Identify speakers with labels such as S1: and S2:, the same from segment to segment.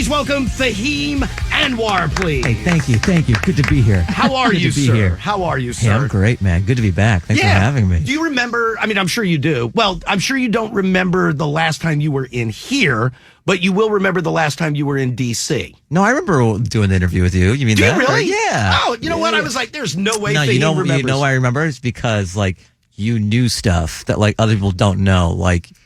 S1: welcome Fahim Anwar, please.
S2: Hey, thank you. Good to be here.
S1: How are you, sir? How are you, sir?
S2: Hey, I'm great, man. Good to be back. Thanks for having me.
S1: Do you remember, I'm sure you do. Well, I'm sure you don't remember the last time you were in here, but you will remember the last time you were in D.C.
S2: No, I remember doing the interview with you. You mean that?
S1: Do you really?
S2: Yeah.
S1: Oh, you know what? I was like, there's no way
S2: no,
S1: Fahim remembers.
S2: You know why I remember? It's because, you knew stuff that, other people don't know.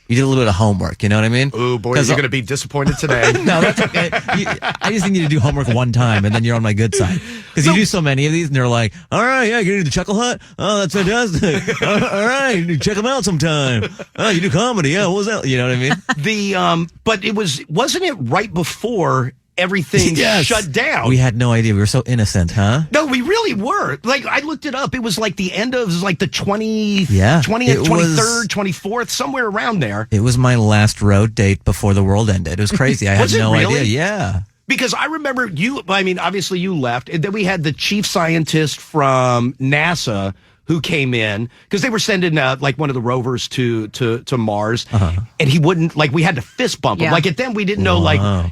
S2: You did a little bit of homework, you know what I mean?
S1: Oh, boy, you're going to be disappointed today.
S2: No, that's okay. I just need you to do homework one time, and then you're on my good side. Because you do so many of these, and they're like, all right, yeah, you do the Chuckle Hut? Oh, that's fantastic. All right, check them out sometime. Oh, you do comedy. Yeah, what was that? You know what I mean?
S1: But wasn't it right before everything shut down?
S2: We had no idea. We were so innocent, huh?
S1: No, we really were. I looked it up. It was the end of the 20th, 23rd, 24th, somewhere around there.
S2: It was my last road date before the world ended. It was crazy. I had no idea. Yeah.
S1: Because I remember you, obviously you left, and then we had the chief scientist from NASA who came in because they were sending one of the rovers to Mars, and he wouldn't we had to fist bump him. At then we didn't know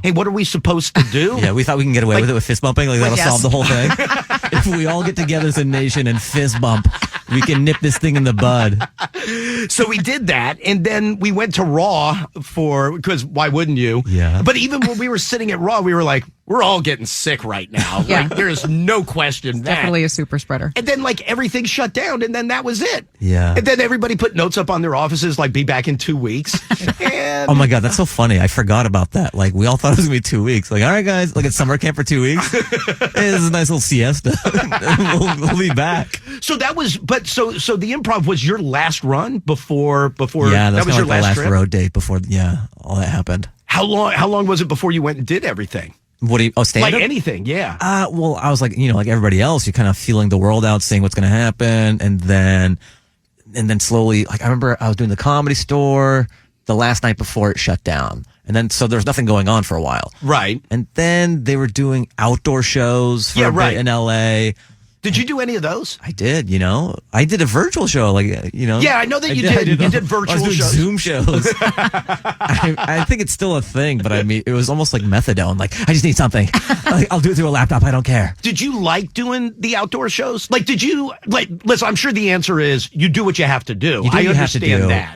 S1: hey, what are we supposed to do?
S2: Yeah, we thought we can get away with it with fist bumping. That'll solve the whole thing. If we all get together as a nation and fist bump, we can nip this thing in the bud.
S1: So we did that, and then we went to Raw because why wouldn't you?
S2: Yeah.
S1: But even when we were sitting at Raw, we were like, we're all getting sick right now.
S3: Yeah.
S1: There's no question that.
S3: Definitely a super spreader.
S1: And then everything shut down, and then that was it.
S2: Yeah.
S1: And then everybody put notes up on their offices, be back in 2 weeks. And
S2: oh my God, that's so funny. I forgot about that. We all thought it was going to be 2 weeks. All right, guys, at summer camp for 2 weeks. Hey, this is a nice little siesta. we'll be back.
S1: So that was, so the improv was your last run before.
S2: Yeah,
S1: that was your
S2: last
S1: trip?
S2: road date before. Yeah, all that happened.
S1: How long was it before you went and did everything?
S2: What do you? Stand up?
S1: Anything? Yeah.
S2: Well, I was like everybody else, you're kind of feeling the world out, seeing what's going to happen, and then slowly, I remember I was doing the Comedy Store the last night before it shut down, and then so there was nothing going on for a while,
S1: right?
S2: And then they were doing outdoor shows for a bit in L.A.
S1: Did you do any of those?
S2: I did, I did a virtual show,
S1: Yeah, I know that you did. You did virtual
S2: I was doing
S1: shows.
S2: Zoom shows. I think it's still a thing, but it was almost like methadone. I just need something. I'll do it through a laptop. I don't care.
S1: Did you like doing the outdoor shows? Did you, listen, I'm sure the answer is you do what you have to do. I understand that.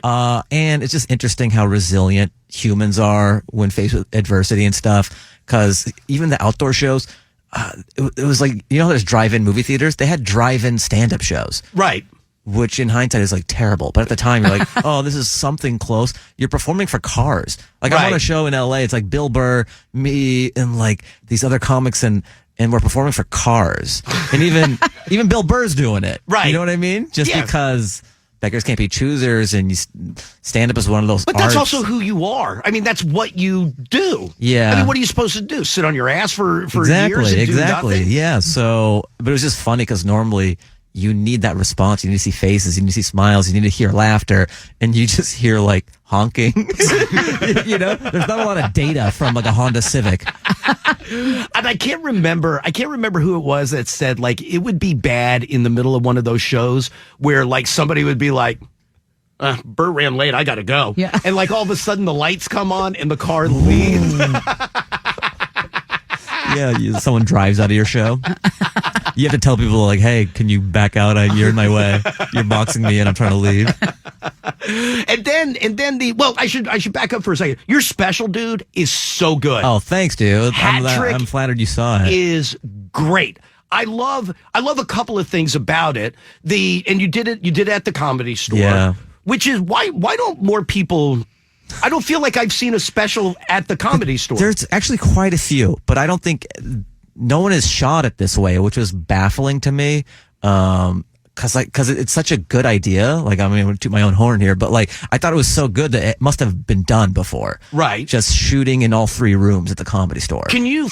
S2: And it's just interesting how resilient humans are when faced with adversity and stuff. Because even the outdoor shows, it was there's drive-in movie theaters. They had drive-in stand-up shows.
S1: Right.
S2: Which in hindsight is terrible. But at the time, you're oh, this is something close. You're performing for cars. I'm on a show in LA. It's Bill Burr, me, and these other comics, and we're performing for cars. And even Bill Burr's doing it.
S1: Right.
S2: You know what I mean? Just because beggars can't be choosers, and stand-up is one of those
S1: But that's also who you are. That's what you do.
S2: Yeah.
S1: What are you supposed to do? Sit on your ass for years and do nothing?
S2: Yeah. So, but it was just funny because normally you need that response. You need to see faces. You need to see smiles. You need to hear laughter. And you just hear honking. There's not a lot of data from a Honda Civic.
S1: And I can't remember who it was that said it would be bad in the middle of one of those shows where somebody would be Bert ran late, I gotta go.
S3: Yeah.
S1: And all of a sudden the lights come on and the car leaves.
S2: Yeah, someone drives out of your show. You have to tell people hey, can you back out? You're in my way. You're boxing me in. I'm trying to leave.
S1: And then I should back up for a second. Your special, dude, is so good.
S2: Oh, thanks, dude.
S1: Hat-trick
S2: I'm flattered you saw it.
S1: Is great. I love a couple of things about it. And you did it at the Comedy Store.
S2: Yeah.
S1: Which is why don't more people? I don't feel like I've seen a special at the Comedy Store.
S2: There's actually quite a few, but I don't think no one has shot it this way, which was baffling to me. Cause it's such a good idea. I'm going to toot my own horn here, but I thought it was so good that it must have been done before.
S1: Right.
S2: Just shooting in all 3 rooms at the Comedy Store.
S1: Can you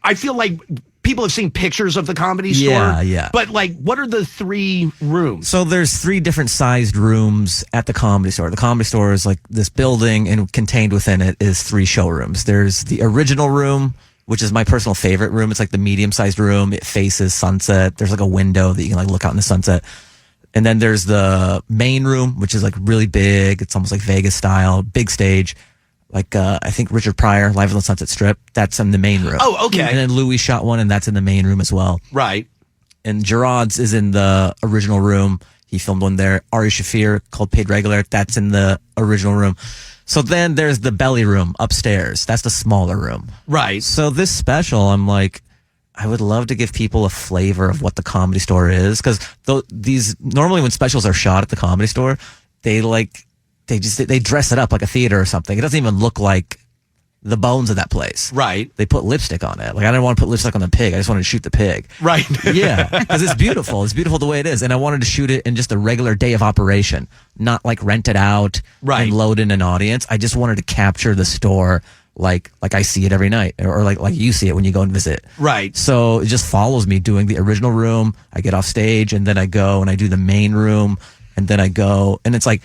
S1: I feel like people have seen pictures of the Comedy Store.
S2: Yeah.
S1: But what are the 3 rooms?
S2: So there's 3 different sized rooms at the Comedy Store. The Comedy Store is this building, and contained within it is 3 showrooms. There's the original room, which is my personal favorite room. It's the medium-sized room. It faces sunset. There's a window that you can look out in the sunset. And then there's the main room, which is really big. It's almost Vegas style, big stage. I think Richard Pryor, Live on the Sunset Strip. That's in the main room.
S1: Oh, okay.
S2: And then Louis shot one, and that's in the main room as well.
S1: Right.
S2: And Gerard's is in the original room. He filmed one there. Ari Shafir, called Paid Regular. That's in the original room. So then there's the belly room upstairs. That's the smaller room.
S1: Right.
S2: So this special, I'm like, I would love to give people a flavor of what the Comedy Store is. Because these, normally when specials are shot at the Comedy Store, they dress it up like a theater or something. It doesn't even look like the bones of that place.
S1: Right.
S2: They put lipstick on it. Like, I didn't want to put lipstick on the pig. I just wanted to shoot the pig.
S1: Right.
S2: Yeah. Because it's beautiful. It's beautiful the way it is. And I wanted to shoot it in just a regular day of operation, not like rent it out
S1: Right.
S2: and load in an audience. I just wanted to capture the store like I see it every night, or like you see it when you go and visit.
S1: Right.
S2: So it just follows me doing the original room. I get off stage, and then I go and I do the main room, and then I go, and it's like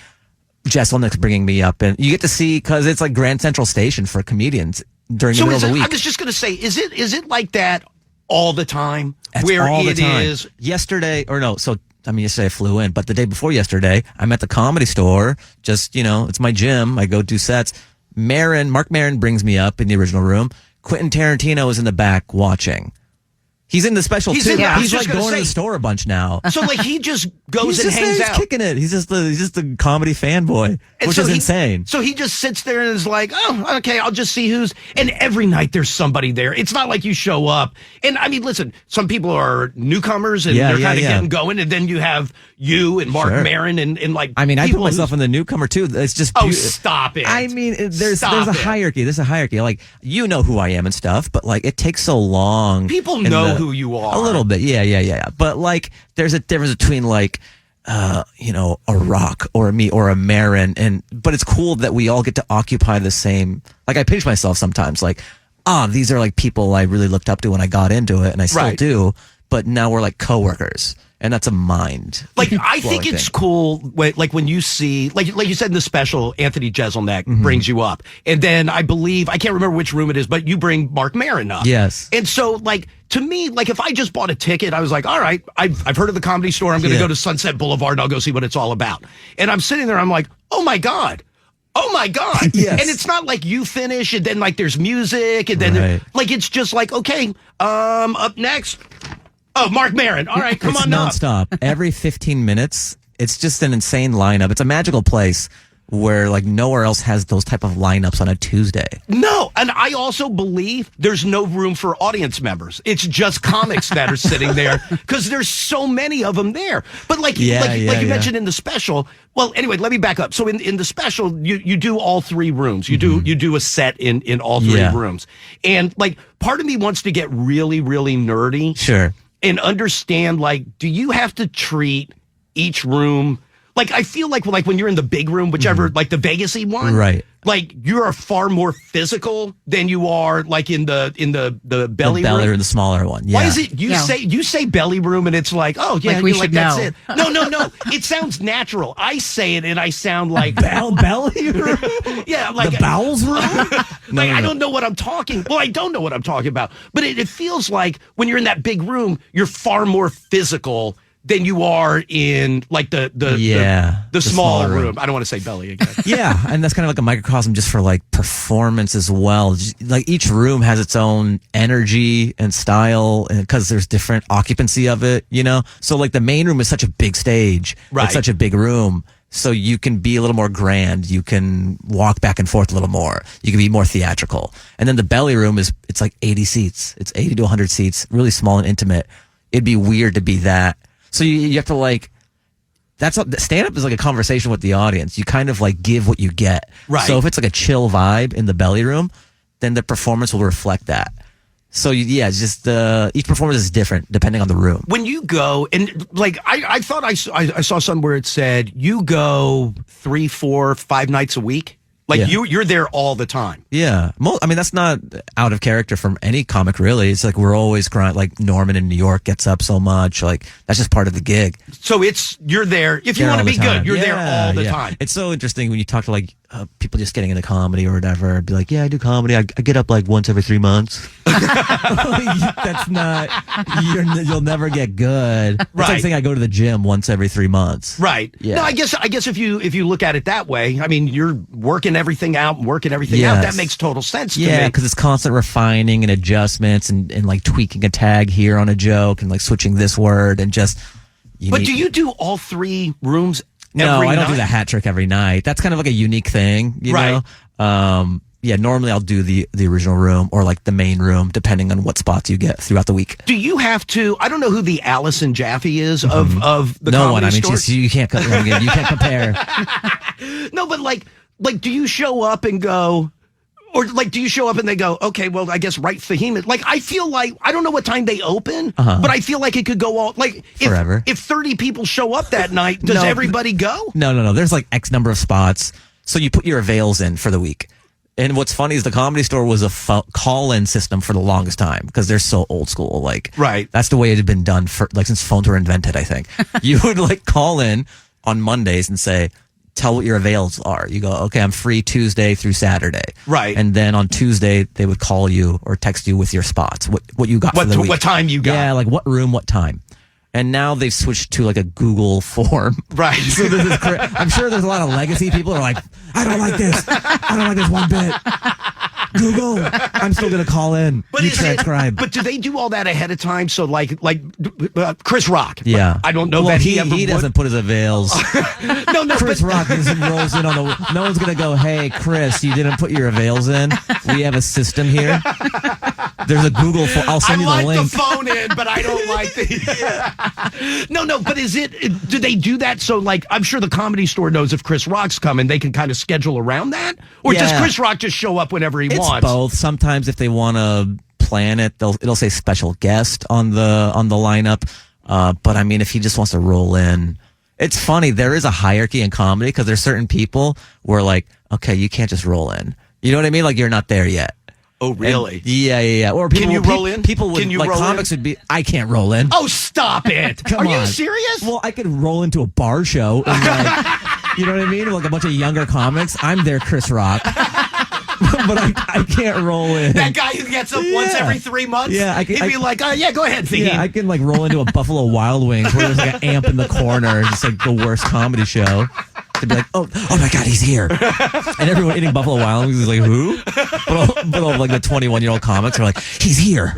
S2: Jesselnick's bringing me up, and you get to see, because it's like Grand Central Station for comedians during the middle of the week.
S1: I was just going to say, is it like that all the time?
S2: That's
S1: where
S2: all the
S1: it
S2: time.
S1: is
S2: Yesterday, or no, so I mean, yesterday I flew in, but the day before yesterday, I'm at the Comedy Store. Just, it's my gym. I go do sets. Mark Maron brings me up in the original room. Quentin Tarantino is in the back watching. He's in the special too. He's like going to the store a bunch now.
S1: So like he just goes and hangs out.
S2: He's kicking it. He's just the comedy fanboy, which is insane.
S1: So he just sits there and is like, oh, okay, I'll just see who's. And every night there's somebody there. It's not like you show up. And I mean, listen, some people are newcomers and they're kind of getting going. And then you have you and Mark Maron and like.
S2: I mean, I put myself in the newcomer too. It's just.
S1: Oh, stop it.
S2: I mean, there's a hierarchy. There's a hierarchy. Like, you know who I am and stuff, but like it takes so long.
S1: People know who you are.
S2: A little bit, yeah. But like, there's a difference between like, a Rock or me or a Marin, but it's cool that we all get to occupy the same. Like, I pinch myself sometimes, like, these are like people I really looked up to when I got into it, and I still do. But now we're like coworkers. And that's a mind.
S1: Like, I think it's cool, like when you see, like you said in the special, Anthony Jeselnik brings you up. And then I can't remember which room it is, but you bring Mark Maron up.
S2: Yes.
S1: And so, like, to me, like, if I just bought a ticket, I was like, all right, I've heard of the Comedy Store. I'm going to go to Sunset Boulevard and I'll go see what it's all about. And I'm sitting there, I'm like, oh my God. Yes. And it's not like you finish and then, like, there's music and then, like, it's just like, okay, up next. Oh, Mark Maron. All right, come on up.
S2: It's nonstop. Every 15 minutes, it's just an insane lineup. It's a magical place where like nowhere else has those type of lineups on a Tuesday.
S1: No, and I also believe there's no room for audience members. It's just comics that are sitting there because there's so many of them there. But like you mentioned in the special. Well, anyway, let me back up. So in the special, you do all three rooms. You do a set in all three rooms, and like part of me wants to get really, really nerdy.
S2: Sure.
S1: And understand, like, do you have to treat each room like, I feel like when you're in the big room, whichever, like the Vegas-y one,
S2: right?
S1: Like, you're far more physical than you are like in the belly room.
S2: Or the smaller one. Yeah.
S1: Why is it you say belly room and it's like, oh yeah,
S3: like we should
S1: that's
S3: know.
S1: it. No. It sounds natural. I say it and I sound like
S2: belly room.
S1: Yeah, like
S2: the bowels room.
S1: I don't know what I'm talking. Well, I don't know what I'm talking about. But it feels like when you're in that big room, you're far more physical than you are in like the smaller room. I don't want to say belly again.
S2: Yeah, and that's kind of like a microcosm just for like performance as well. Like each room has its own energy and style, and because there's different occupancy of it, So like the main room is such a big stage,
S1: right?
S2: It's such a big room, so you can be a little more grand. You can walk back and forth a little more. You can be more theatrical. And then the belly room it's like 80 seats. It's 80 to 100 seats, really small and intimate. It'd be weird to be that. So you have to like, stand-up is like a conversation with the audience. You kind of like give what you get.
S1: Right.
S2: So if it's like a chill vibe in the belly room, then the performance will reflect that. So it's just each performance is different depending on the room.
S1: When you go, and like I thought I saw somewhere it said you go 3, 4, 5 nights a week. Like you're there all the time.
S2: Yeah. I mean, that's not out of character from any comic, really. It's like we're always grind. Like Norman in New York gets up so much. Like that's just part of the gig.
S1: So you're there. If you want to be good, you're there all the time.
S2: It's so interesting when you talk to like people just getting into comedy or whatever, be like, yeah, I do comedy. I get up like once every 3 months. That's not, you'll never get good. That's like saying I go to the gym once every 3 months.
S1: Right.
S2: Yeah.
S1: No, I guess if you look at it that way, I mean, you're working everything out and working everything out. That makes total sense to me.
S2: Yeah, because it's constant refining and adjustments and like tweaking a tag here on a joke and like switching this word and just.
S1: Do you do all 3 rooms?
S2: No, I don't do the hat trick every night. That's kind of like a unique thing, you know? Yeah, normally I'll do the original room or like the main room, depending on what spots you get throughout the week.
S1: Do you have to? I don't know who the Allison Jaffe is of the
S2: no
S1: Comedy
S2: one. I mean,
S1: Store.
S2: you can't compare.
S1: No, but like, do you show up and go? Or like, do you show up and they go, okay, well, I guess write Fahim. Like, I feel like, I don't know what time they open, but I feel like it could go all, like,
S2: forever.
S1: If 30 people show up that night, does everybody go?
S2: No. There's like X number of spots. So you put your avails in for the week. And what's funny is the Comedy Store was a call-in system for the longest time because they're so old school. Like, that's the way it had been done for, like, since phones were invented, I think. You would like call in on Mondays and say, tell what your avails are. You go, okay, I'm free Tuesday through Saturday. Right. And then on Tuesday, they would call you or text you with your spots, what you got for the week.
S1: What time you got.
S2: Yeah, like what room, what time. And now they've switched to like a Google form.
S1: Right.
S2: So I'm sure there's a lot of legacy people who are like, I don't like this. I don't like this one bit. Google, I'm still going to call in. But you transcribe.
S1: But do they do all that ahead of time? So like Chris Rock.
S2: Yeah.
S1: I don't know that
S2: he doesn't put his avails.
S1: No.
S2: Chris Rock rolls in on the. No one's going to go, hey, Chris, you didn't put your avails in. We have a system here. There's a Google form. I'll send you the link.
S1: I like the phone in, but I don't like the. No. But do they do that? So like, I'm sure the Comedy Store knows if Chris Rock's coming, they can kind of schedule around that. Or does Chris Rock just show up whenever he wants?
S2: It's both. Sometimes if they want to plan it, it'll say special guest on the lineup. But I mean, if he just wants to roll in, it's funny. There is a hierarchy in comedy because there's certain people where like, okay, you can't just roll in. You know what I mean? Like you're not there yet.
S1: Oh, really?
S2: And, yeah. Or people,
S1: can you roll in?
S2: People would, like comics would be, I can't roll in.
S1: Oh, stop it. Are you serious?
S2: Well, I could roll into a bar show and like, you know what I mean? Like a bunch of younger comics. I'm there, Chris Rock. But I can't roll in.
S1: That guy who gets up once every 3 months? Yeah. He'd be like, yeah, go ahead, Fahim.
S2: Yeah, I can like roll into a Buffalo Wild Wings where there's like an amp in the corner. Just like the worst comedy show. To be like, oh my God, he's here. And everyone eating Buffalo Wild Wings is like, who? But all like the 21-year-old comics are like, he's here.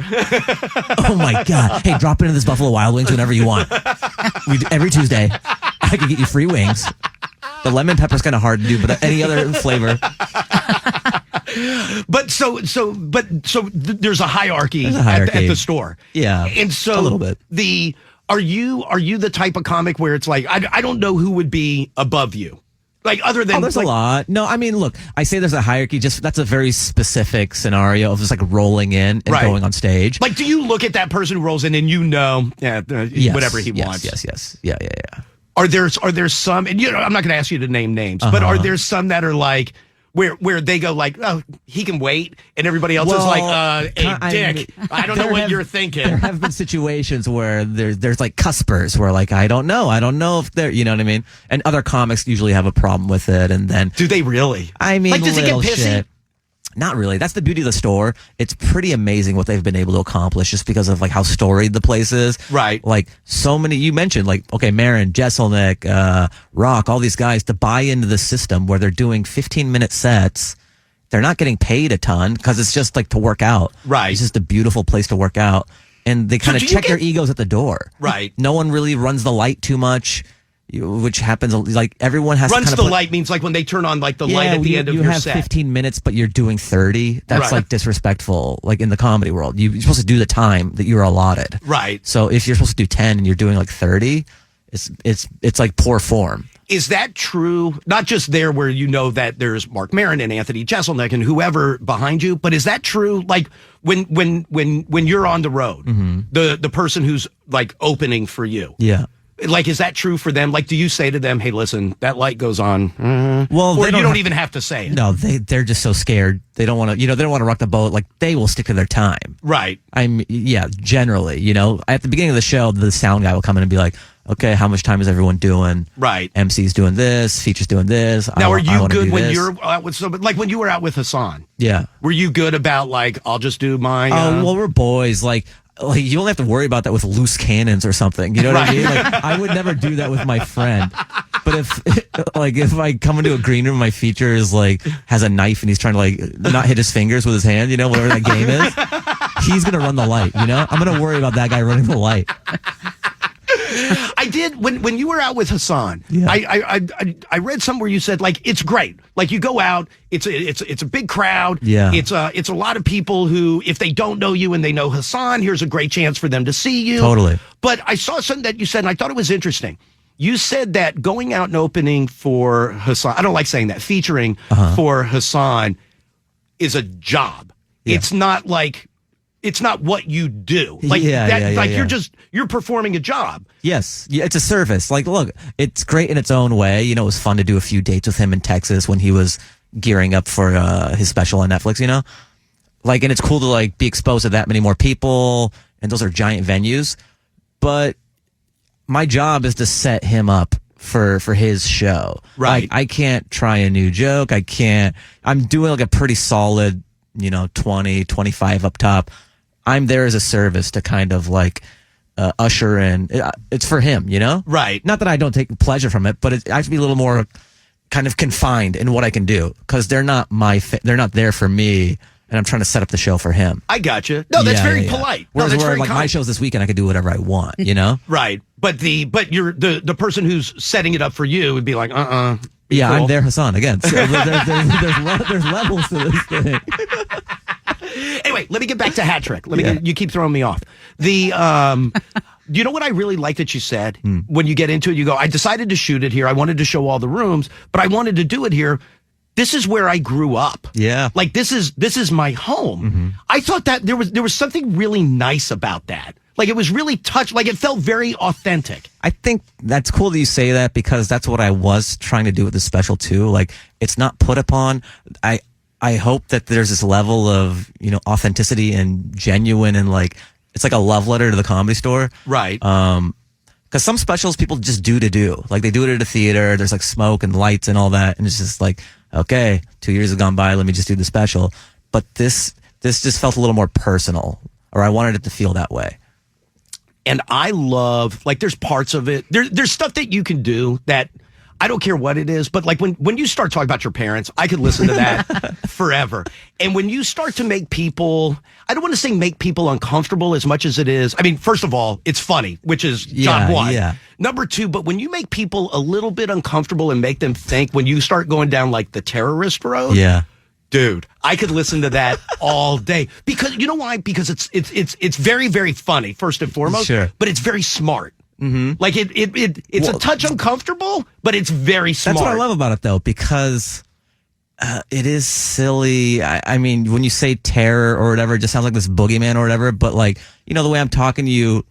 S2: Oh my God. Hey, drop into this Buffalo Wild Wings whenever you want. Every Tuesday, I can get you free wings. The lemon pepper's kind of hard to do, but any other flavor.
S1: But there's a hierarchy, at the store.
S2: Yeah.
S1: And so
S2: a little bit.
S1: Are you the type of comic where it's like, I don't know who would be above you? Like other than
S2: there's a lot. No, I mean, look, I say there's a hierarchy. Just that's a very specific scenario of just like rolling in and going on stage.
S1: Like, do you look at that person who rolls in and whatever he wants?
S2: Yes. Yeah.
S1: Are there some? And I'm not going to ask you to name names, but are there some that are like where they go like, oh, he can wait, and everybody else is like, hey, Dick, I don't know what you're thinking.
S2: There have been situations where there's like cuspers where like I don't know if they're, you know what I mean. And other comics usually have a problem with it, and then
S1: do they really?
S2: I mean,
S1: like, does it get pissy?
S2: Shit. Not really. That's the beauty of the store. It's pretty amazing what they've been able to accomplish just because of like how storied the place is.
S1: Right.
S2: Like so many, you mentioned like, okay, Marin, Jesselnick, Rock, all these guys to buy into the system where they're doing 15-minute sets. They're not getting paid a ton because it's just like to work out.
S1: Right.
S2: It's just a beautiful place to work out. And they kind of check their egos at the door.
S1: Right.
S2: No one really runs the light too much. Which happens like everyone has
S1: runs
S2: to
S1: the light means like when they turn on like the light at the end of your set.
S2: You have 15 minutes, but you're doing 30. That's like disrespectful. Like in the comedy world, you're supposed to do the time that you're allotted.
S1: Right.
S2: So if you're supposed to do 10 and you're doing like 30, it's like poor form.
S1: Is that true? Not just there where you know that there's Mark Maron and Anthony Jeselnik and whoever behind you, but is that true? Like when you're on the road, the person who's like opening for you.
S2: Yeah.
S1: Like, is that true for them? Like, do you say to them, hey, listen, that light goes on?
S2: Well,
S1: or you don't even have to say it.
S2: No, they're just so scared. They don't want to, they don't want to rock the boat. Like, they will stick to their time.
S1: Right.
S2: Generally, at the beginning of the show, the sound guy will come in and be like, okay, how much time is everyone doing?
S1: Right.
S2: MC's doing this, feature's doing this.
S1: Now, are you good when you're out with somebody? Like when you were out with Hassan?
S2: Yeah.
S1: Were you good about like, I'll just do my...
S2: well, we're boys. Like you only have to worry about that with loose cannons or something. You know what I mean? Like I would never do that with my friend. But if I come into a green room, my feature is like has a knife and he's trying to like not hit his fingers with his hand, whatever that game is, he's gonna run the light. I'm gonna worry about that guy running the light.
S1: I did when you were out with Hassan.
S2: Yeah.
S1: I read somewhere you said like it's great. Like you go out, it's a big crowd.
S2: Yeah.
S1: It's a lot of people who, if they don't know you and they know Hassan, here's a great chance for them to see you.
S2: Totally.
S1: But I saw something that you said, and I thought it was interesting. You said that going out and opening for Hassan, I don't like saying that, featuring for Hassan is a job. Yeah. It's not what you do. Like you're performing a job.
S2: Yes. Yeah, it's a service. Like, look, it's great in its own way. It was fun to do a few dates with him in Texas when he was gearing up for his special on Netflix, Like, and it's cool to like be exposed to that many more people, and those are giant venues. But my job is to set him up for his show.
S1: Right.
S2: Like, I can't try a new joke. I'm doing like a pretty solid, 20, 25 up top. I'm there as a service to kind of like usher in. It's for him,
S1: Right.
S2: Not that I don't take pleasure from it, but I have to be a little more kind of confined in what I can do because they're not they're not there for me, and I'm trying to set up the show for him.
S1: I got you. No, that's very polite.
S2: Whereas
S1: that's
S2: where
S1: very
S2: like my shows this weekend, I can do whatever I want,
S1: Right. But you're the person who's setting it up for you would be like,
S2: Yeah,
S1: cool.
S2: I'm there, Hassan, again. So there's levels to this thing.
S1: Anyway, let me get back to Hat Trick. You keep throwing me off. You know what I really like that you said? When you get into it, you go, I decided to shoot it here. I wanted to show all the rooms, but I wanted to do it here. This is where I grew up.
S2: Yeah.
S1: Like this is my home.
S2: Mm-hmm.
S1: I thought that there was something really nice about that. Like it was really like it felt very authentic.
S2: I think that's cool that you say that because that's what I was trying to do with the special too. Like it's not put upon. I hope that there's this level of, authenticity and genuine and like, it's like a love letter to the Comedy Store.
S1: Right.
S2: Cause some specials people just do to do. Like they do it at a theater. There's like smoke and lights and all that. And it's just like, okay, 2 years have gone by. Let me just do the special. But this just felt a little more personal, or I wanted it to feel that way.
S1: And I love, like, there's parts of it. There's stuff that you can do that I don't care what it is, but like when you start talking about your parents, I could listen to that forever. And when you start to make people, I don't want to say make people uncomfortable as much as it is. I mean, first of all, it's funny, which is job one.
S2: Yeah.
S1: Number two, but when you make people a little bit uncomfortable and make them think, when you start going down like the terrorist road.
S2: Yeah.
S1: Dude, I could listen to that all day because you know why? Because it's very, very funny, first and foremost,
S2: sure.
S1: But it's very smart. Mm-hmm. Like it's a touch uncomfortable, but it's very smart.
S2: That's what I love about it, though, because it is silly. I mean, when you say terror or whatever, it just sounds like this boogeyman or whatever. But like, the way I'm talking to you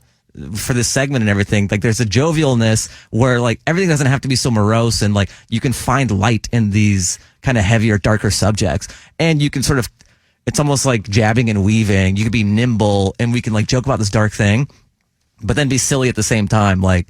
S2: for this segment and everything, like there's a jovialness where like everything doesn't have to be so morose, and like you can find light in these kind of heavier, darker subjects, and you can sort of, it's almost like jabbing and weaving. You can be nimble, and we can like joke about this dark thing, but then be silly at the same time. Like,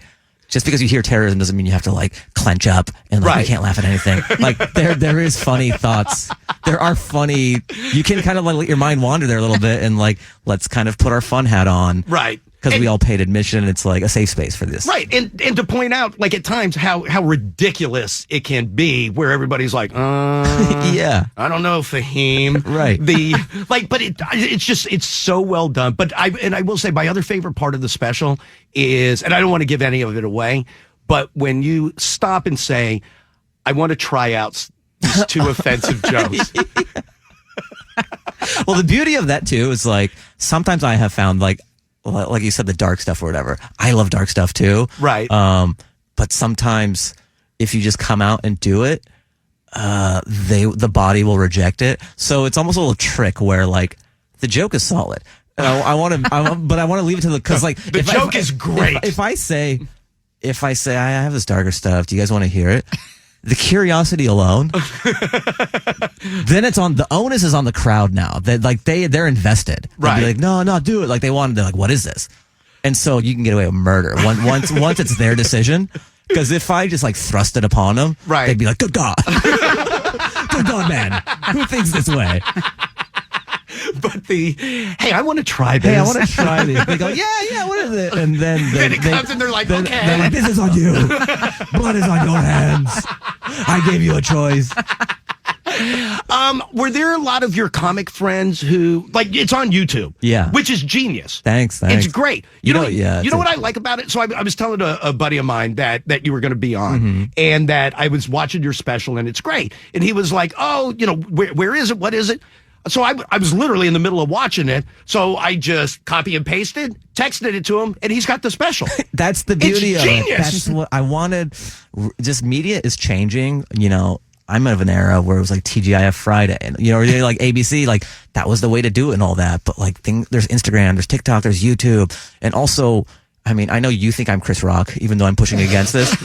S2: just because you hear terrorism doesn't mean you have to like clench up and like,
S1: right.
S2: You can't laugh at anything. Like there is funny thoughts. There are funny, you can kind of like let your mind wander there a little bit and like, let's kind of put our fun hat on.
S1: Right.
S2: Because we all paid admission and it's like a safe space for this.
S1: Right. And to point out, like at times, how ridiculous it can be where everybody's like,
S2: yeah,
S1: I don't know, Fahim.
S2: Right.
S1: But it's so well done. But I will say my other favorite part of the special is, and I don't want to give any of it away, but when you stop and say, I want to try out these two offensive jokes.
S2: Well, the beauty of that too is like, sometimes I have found like you said, the dark stuff or whatever. I love dark stuff too.
S1: Right.
S2: But sometimes if you just come out and do it, the body will reject it. So it's almost a little trick where like the joke is solid. But I want to leave it to because like
S1: the joke is great.
S2: If I say, if I say I have this darker stuff, do you guys want to hear it? The curiosity alone, then the onus is on the crowd now. They're invested. They'll be like, no, do it. Like they want. They're like, what is this? And so you can get away with murder once it's their decision. Because if I just like thrust it upon them, they'd be like, good God, good God, man, who thinks this way?
S1: But hey, I want to try this.
S2: Hey, I want to try this. They go, yeah, what is it? And then
S1: it comes and they're like, okay.
S2: They're like, this is on you. Blood is on your hands. I gave you a choice.
S1: Were there a lot of your comic friends who, like, it's on YouTube?
S2: Yeah.
S1: Which is genius.
S2: Thanks.
S1: It's great. You know what I
S2: cool.
S1: like about it? So I was telling a buddy of mine that you were going to be on and that I was watching your special and it's great. And he was like, oh, where is it? What is it? So I was literally in the middle of watching it. So I just copy and pasted, texted it to him, and he's got the special.
S2: That's the beauty of
S1: genius.
S2: it. That's what I wanted. Just media is changing. I'm of an era where it was like TGIF Friday, and or like ABC, like that was the way to do it and all that. But like there's Instagram, there's TikTok, there's YouTube, and also, I mean, I know you think I'm Chris Rock, even though I'm pushing against this,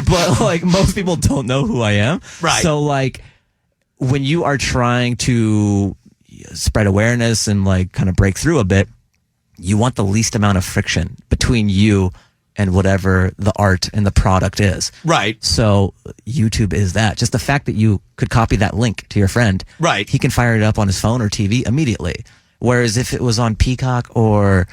S2: but like most people don't know who I am.
S1: Right.
S2: So like when you are trying to spread awareness and like kind of break through a bit, you want the least amount of friction between you and whatever the art and the product is.
S1: Right.
S2: So YouTube is that. Just the fact that you could copy that link to your friend.
S1: Right.
S2: He can fire it up on his phone or TV immediately. Whereas if it was on Peacock or,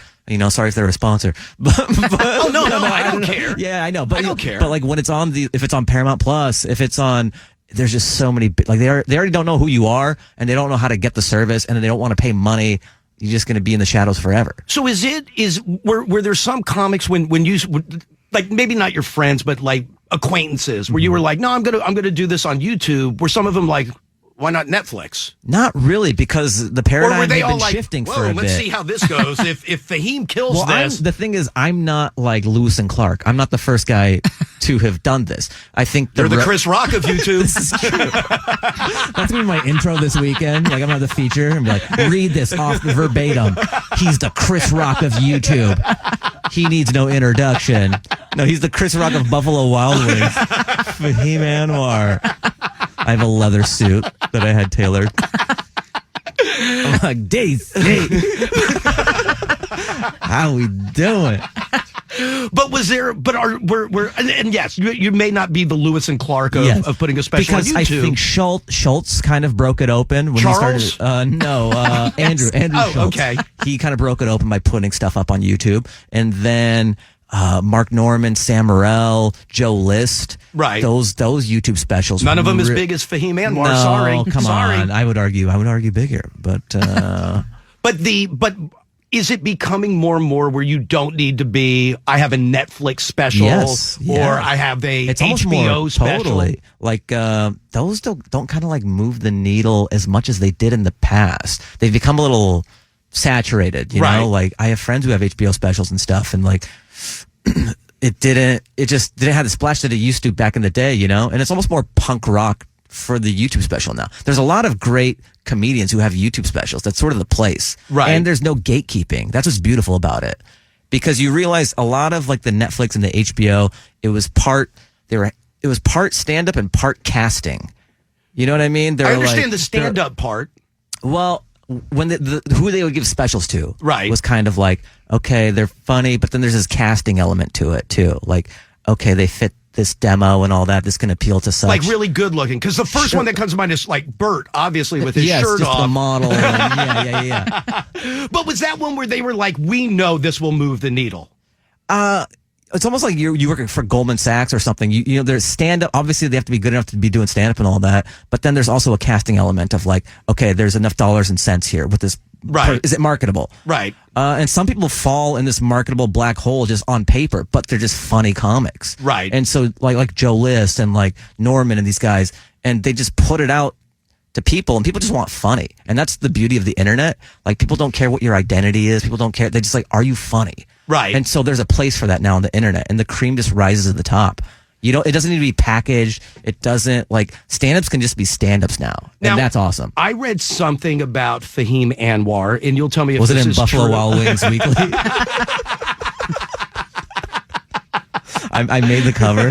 S2: sorry if they're a sponsor. But
S1: oh, no, I don't care.
S2: Yeah, I know. But
S1: I don't care.
S2: But like when it's on if it's on Paramount Plus, if it's on, there's just so many, like they already don't know who you are and they don't know how to get the service and they don't want to pay money. You're just going to be in the shadows forever.
S1: So were there some comics when you, like maybe not your friends, but like acquaintances where you were like, no, I'm going to do this on YouTube. Were some of them like, why not Netflix?
S2: Not really, because the paradigm had been shifting for a bit.
S1: Let's see how this goes. if Fahim kills this.
S2: The thing is, I'm not like Lewis and Clark. I'm not the first guy to have done this. I think
S1: you're the Chris Rock of YouTube.
S2: This is true. That's gonna be my intro this weekend. Like I'm gonna have the feature and be like, read this off verbatim. He's the Chris Rock of YouTube. He needs no introduction. No, he's the Chris Rock of Buffalo Wild Wings. Fahim Anwar. I have a leather suit that I had tailored. I'm like, Daisy, how we doing?
S1: But was there? And yes, you may not be the Lewis and Clark of putting a special on YouTube.
S2: Because I think Schultz kind of broke it open when
S1: Charles?
S2: he started. Andrew Schultz.
S1: Okay.
S2: He kind of broke it open by putting stuff up on YouTube, and then Mark Norman, Sam Morrell, Joe List.
S1: Right.
S2: Those YouTube specials.
S1: None of them as big as Fahim Anwar.
S2: No,
S1: Sorry.
S2: Come on. I would argue bigger, but
S1: But is it becoming more and more where you don't need to be, I have a Netflix special or I have a HBO special?
S2: Totally. Like those don't kind of like move the needle as much as they did in the past. They've become a little saturated, you know? Like I have friends who have HBO specials and stuff, and like it just didn't have the splash that it used to back in the day, you know? And it's almost more punk rock for the YouTube special now. There's a lot of great comedians who have YouTube specials. That's sort of the place. Right. And there's no gatekeeping. That's what's beautiful about it. Because you realize a lot of like the Netflix and the HBO, it was part stand-up and part casting. You know what I mean?
S1: I understand the stand-up part.
S2: Well, when who they would give specials to was kind of like, okay, they're funny, but then there's this casting element to it too. Like, okay, they fit this demo and all that. This can appeal to such.
S1: Like really good looking. Because the first one that comes to mind is like Bert, obviously, with his shirt
S2: just
S1: off.
S2: The model. And, yeah.
S1: But was that one where they were like, we know this will move the needle?
S2: It's almost like you working for Goldman Sachs or something. You know, there's stand-up. Obviously, they have to be good enough to be doing stand-up and all that. But then there's also a casting element of like, okay, there's enough dollars and cents here with this.
S1: Right.
S2: Is it marketable?
S1: Right.
S2: And some people fall in this marketable black hole just on paper, but they're just funny comics.
S1: Right.
S2: And so like Joe List and like Norman and these guys, and they just put it out to people, and people just want funny. And that's the beauty of the internet. Like people don't care what your identity is. People don't care. They just like, are you funny?
S1: Right.
S2: And so there's a place for that now on the internet, and the cream just rises to the top. You know, it doesn't need to be packaged. It doesn't, like, stand-ups can just be stand-ups now. And that's awesome.
S1: I read something about Fahim Anwar, and you'll tell me if this is true.
S2: Was it in Buffalo Wild Wings Weekly? I made the cover.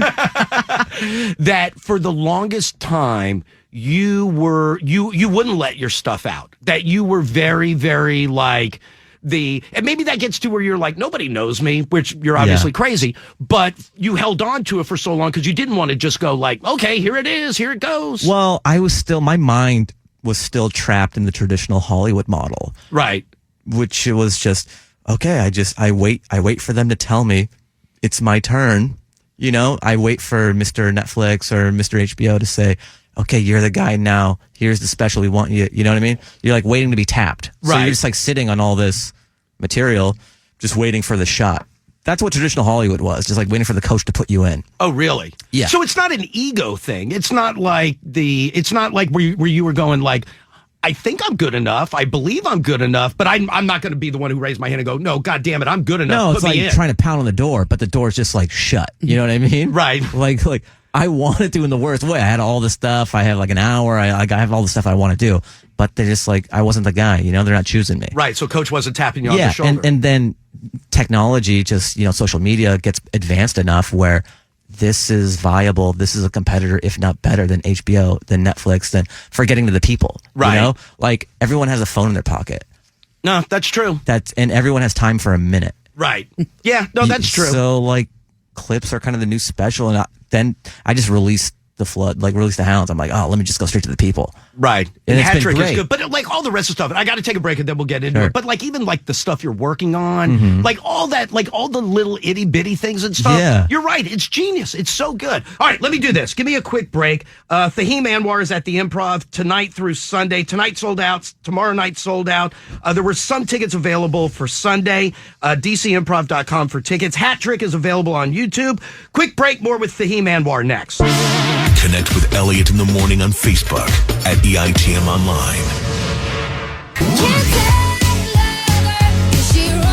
S1: That for the longest time you wouldn't let your stuff out. That you were very, very like and maybe that gets to where you're like, nobody knows me, which you're obviously crazy, but you held on to it for so long because you didn't want to just go like, okay, here it is, here it goes.
S2: Well, my mind was still trapped in the traditional Hollywood model.
S1: Right.
S2: Which was just, okay, I wait for them to tell me it's my turn. You know, I wait for Mr. Netflix or Mr. HBO to say, okay, you're the guy now. Here's the special we want you. You know what I mean? You're like waiting to be tapped. So you're just like sitting on all this material, just waiting for the shot. That's what traditional Hollywood was, just like waiting for the coach to put you in.
S1: Oh, really?
S2: Yeah.
S1: So it's not an ego thing. It's not like where you were going like, I think I'm good enough. I believe I'm good enough, but I'm not going to be the one who raised my hand and go, no, God damn it, I'm good enough.
S2: No, it's like trying to pound on the door, but the door's just like shut. You know what I mean?
S1: Right.
S2: Like I wanted to in the worst way. I had all this stuff. I have like an hour. I have all the stuff I want to do, but they're just like, I wasn't the guy. You know, they're not choosing me.
S1: Right. So coach wasn't tapping you on the shoulder.
S2: And then technology, just social media gets advanced enough where this is viable. This is a competitor, if not better than HBO, than Netflix, than for getting to the people.
S1: Right.
S2: You know, like everyone has a phone in their pocket.
S1: No, that's true.
S2: And everyone has time for a minute.
S1: Right. Yeah. No, that's true.
S2: So like clips are kind of the new special, and then I just released the hounds. I'm like, oh, let me just go straight to the people.
S1: Right.
S2: And it's been
S1: Hat-trick
S2: great.
S1: is good. But like all the rest of the stuff, and I got to take a break and then we'll get into
S2: Sure.
S1: it. But like even like the stuff you're working on, like all that, like all the little itty bitty things and stuff.
S2: Yeah.
S1: You're right. It's genius. It's so good. All right, let me do this. Give me a quick break. Fahim Anwar is at the Improv tonight through Sunday. Tonight sold out. Tomorrow night sold out. There were some tickets available for Sunday. DCimprov.com for tickets. Hat Trick is available on YouTube. Quick break. More with Fahim Anwar next.
S3: Connect with Elliot in the Morning on Facebook at EITM Online.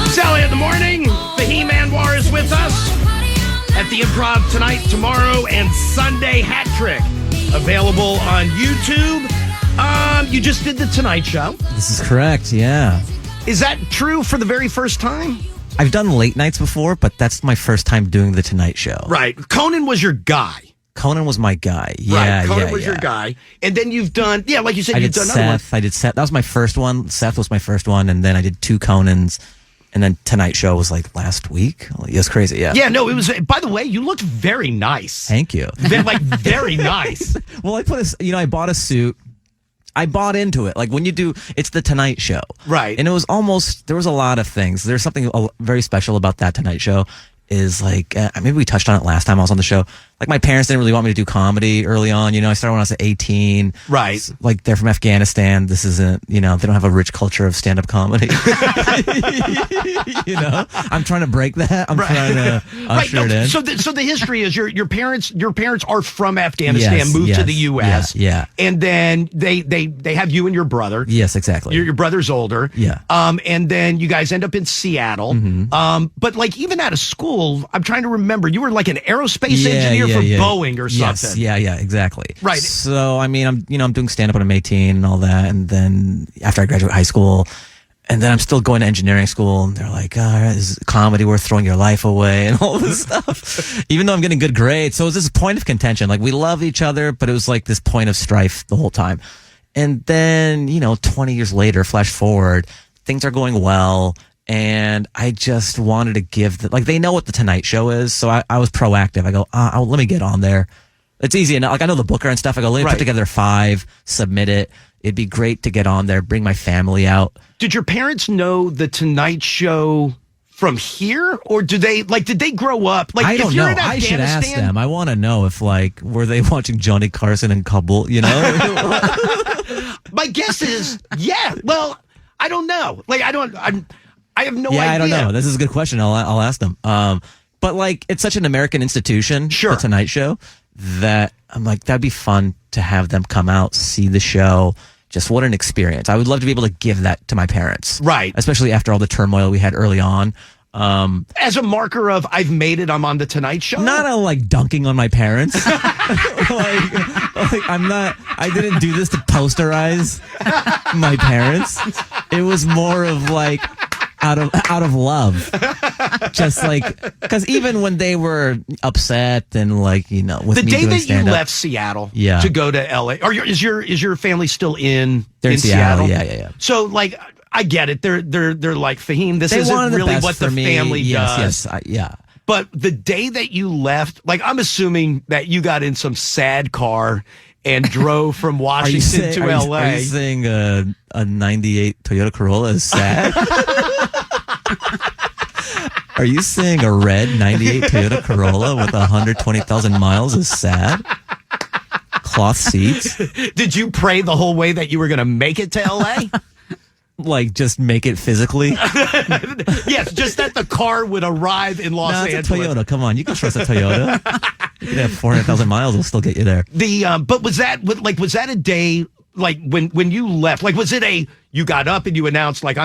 S1: It's Elliot in the Morning. Fahim Anwar is with us at the Improv tonight, tomorrow, and Sunday. Hat Trick available on YouTube. You just did the Tonight Show.
S2: This is correct. Yeah.
S1: Is that true for the very first time?
S2: I've done late nights before, but that's my first time doing the Tonight Show.
S1: Right. Conan was your guy.
S2: Conan was my guy. Yeah,
S1: right. Conan was your guy. And then you've done, like you said, you've done other ones.
S2: I did Seth. That was my first one. Seth was my first one. And then I did 2 Conans. And then Tonight Show was like last week. It was crazy. Yeah.
S1: Yeah, no, it was, by the way, you looked very nice.
S2: Thank you.
S1: Very nice.
S2: Well, I bought a suit. I bought into it. Like when you do, it's the Tonight Show.
S1: Right.
S2: And it was there was a lot of things. There's something very special about that Tonight Show is like, maybe we touched on it last time I was on the show. Like my parents didn't really want me to do comedy early on. I started when I was 18.
S1: Right.
S2: Like they're from Afghanistan. This isn't, they don't have a rich culture of stand-up comedy. I'm trying to break that. I'm trying to usher it in.
S1: So the history is your parents are from Afghanistan, moved to the U.S.
S2: Yeah.
S1: And then they have you and your brother.
S2: Yes, exactly.
S1: Your brother's older.
S2: Yeah.
S1: And then you guys end up in Seattle. But like even out of school, I'm trying to remember, you were like an aerospace engineer for Boeing or something.
S2: Yes, yeah, exactly.
S1: Right.
S2: So, I'm doing stand-up when I'm 18 and all that. And then after I graduate high school, and then I'm still going to engineering school, and they're like, is comedy worth throwing your life away and all this stuff, even though I'm getting good grades. So it was this point of contention. Like we love each other, but it was like this point of strife the whole time. And then, 20 years later, flash forward, things are going well. And I just wanted to give they know what the Tonight Show is. So I was proactive. I go, let me get on there. It's easy enough. Like I know the booker and stuff. I go, let me put together 5, submit it. It'd be great to get on there, bring my family out.
S1: Did your parents know the Tonight Show from here, or did they grow up? Like
S2: I don't know. I should ask them. I want to know if were they watching Johnny Carson in Kabul?
S1: My guess is yeah. Well, I don't know. I have no idea.
S2: I don't know. This is a good question. I'll ask them. But it's such an American institution,
S1: sure,
S2: the Tonight Show, that I'm like, that'd be fun to have them come out, see the show. Just what an experience. I would love to be able to give that to my parents.
S1: Right.
S2: Especially after all the turmoil we had early on.
S1: As a marker of I've made it, I'm on the Tonight Show.
S2: Not dunking on my parents. I didn't do this to posterize my parents. It was more of out of love. Just like, because even when they were upset and like, you know, with
S1: the
S2: me
S1: day
S2: doing
S1: that you
S2: stand-up,
S1: left Seattle
S2: Yeah.
S1: to go to LA, or is your family still in
S2: They're in Seattle? Yeah.
S1: So like, I get it. They're like, Fahim, this
S2: They
S1: isn't
S2: wanted the
S1: really
S2: best
S1: what the
S2: for me.
S1: family
S2: Yes,
S1: does.
S2: yeah.
S1: But the day that you left, like, I'm assuming that you got in some sad car and drove from Washington to LA.
S2: Are you saying a 98 Toyota Corolla is sad? Are you saying a red 98 Toyota Corolla with 120,000 miles is sad? Cloth seats?
S1: Did you pray the whole way that you were going to make it to LA?
S2: Like, just make it physically?
S1: Yes, just that the car would arrive in Los Angeles.
S2: It's a Toyota. Come on, you can trust a Toyota. You can have 400,000 miles, it'll still get you there.
S1: But was that a day, like, when you left, like, was it you got up and you announced, like,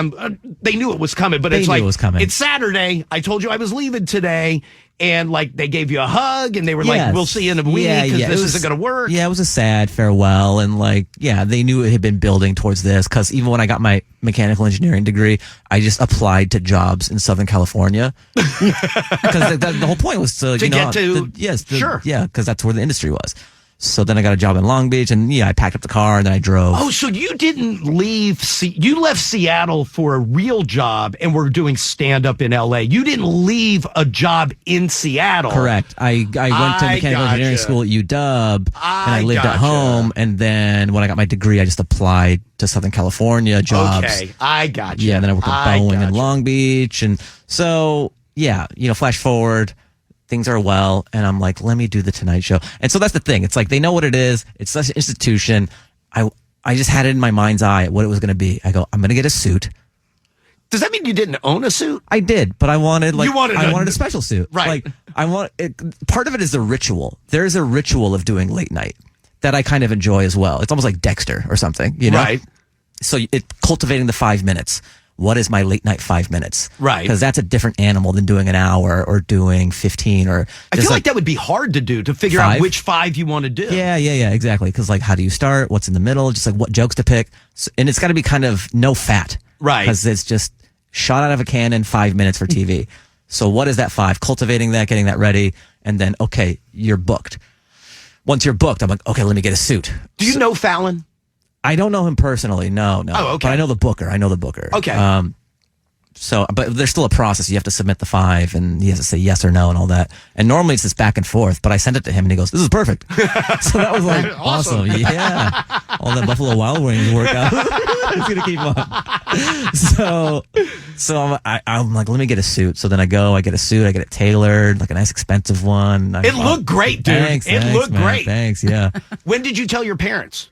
S1: they knew it was coming, but it's like,
S2: it was coming.
S1: It's Saturday, I told you I was leaving today, and like, they gave you a hug and they were like, we'll see you in a week because this isn't going to work.
S2: Yeah, it was a sad farewell, and like, yeah, they knew it had been building towards this, because even when I got my mechanical engineering degree, I just applied to jobs in Southern California, because the whole point was to
S1: get to,
S2: sure, yeah, because that's where the industry was. So then I got a job in Long Beach, and I packed up the car and then I drove.
S1: Oh, so you didn't leave? You left Seattle for a real job and were doing stand up in LA. You didn't leave a job in Seattle.
S2: Correct. I went to mechanical engineering school at UW, and I lived at home. And then when I got my degree, I just applied to Southern California jobs.
S1: Okay, I got you.
S2: Yeah, and then I worked at Boeing in Long Beach, and so flash forward. Things are well, and I'm like, let me do the Tonight Show. And so that's the thing. It's like, they know what it is. It's such an institution. I just had it in my mind's eye what it was going to be. I go, I'm going to get a suit.
S1: Does that mean you didn't own a suit?
S2: I did, but I wanted
S1: I
S2: wanted a special suit.
S1: Right.
S2: Like, part of it is the ritual. There's a ritual of doing late night that I kind of enjoy as well. It's almost like Dexter or something, you know?
S1: Right.
S2: So cultivating the 5 minutes. What is my late night 5 minutes?
S1: Right.
S2: Because that's a different animal than doing an hour or doing 15 or.
S1: I feel like that would be hard to do, to figure out which 5 you want to do.
S2: Yeah, exactly. Because like, how do you start? What's in the middle? Just like what jokes to pick. So, and it's got to be kind of no fat.
S1: Right.
S2: Because it's just shot out of a cannon, 5 minutes for TV. So what is that 5? Cultivating that, getting that ready. And then, okay, you're booked. Once you're booked, I'm like, okay, let me get a suit.
S1: Do you know Fallon?
S2: I don't know him personally. No.
S1: Oh, okay.
S2: But I know the booker.
S1: Okay.
S2: So, but there's still a process. You have to submit the 5, and he has to say yes or no and all that. And normally it's this back and forth, but I sent it to him, and he goes, "This is perfect." So that was like awesome. Yeah, all that Buffalo Wild Wings workout. It's gonna keep on. So I'm like, let me get a suit. So then I get a suit. I get it tailored, like a nice expensive one.
S1: It looked great, dude.
S2: Thanks,
S1: looked
S2: man.
S1: great.
S2: Thanks. Yeah.
S1: When did you tell your parents?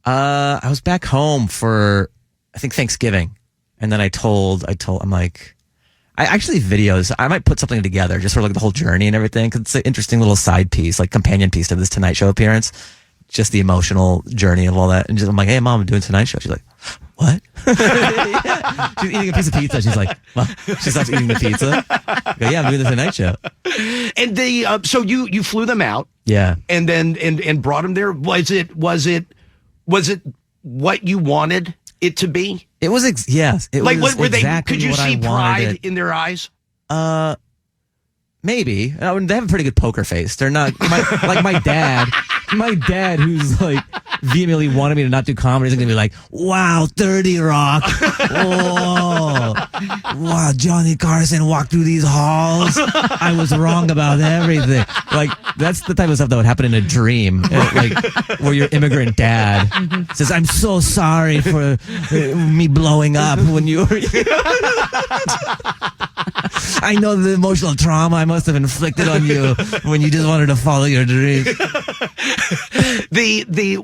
S2: I was back home for, I think, Thanksgiving. And then I'm like, I actually videos, I might put something together just for like the whole journey and everything. Cause it's an interesting little side piece, like companion piece to this Tonight Show appearance. Just the emotional journey of all that. And I'm like, hey mom, I'm doing Tonight Show. She's like, what? Yeah. She's eating a piece of pizza. She's like, well, she stops eating the pizza. I go, yeah, I'm doing the Tonight Show.
S1: And so you flew them out.
S2: Yeah.
S1: And then, and brought them there. Was it what you wanted it to be?
S2: It was, yes. It
S1: like,
S2: was
S1: what were
S2: exactly
S1: they, could you see pride in their eyes?
S2: Maybe. They have a pretty good poker face. They're not like my dad. My dad, who's like vehemently wanted me to not do comedy, is going to be like, wow, 30 Rock. Oh, wow, Johnny Carson walked through these halls. I was wrong about everything. Like, that's the type of stuff that would happen in a dream. Like, where your immigrant dad says, I'm so sorry for me blowing up when you were. I know the emotional trauma I must have inflicted on you when you just wanted to follow your dreams.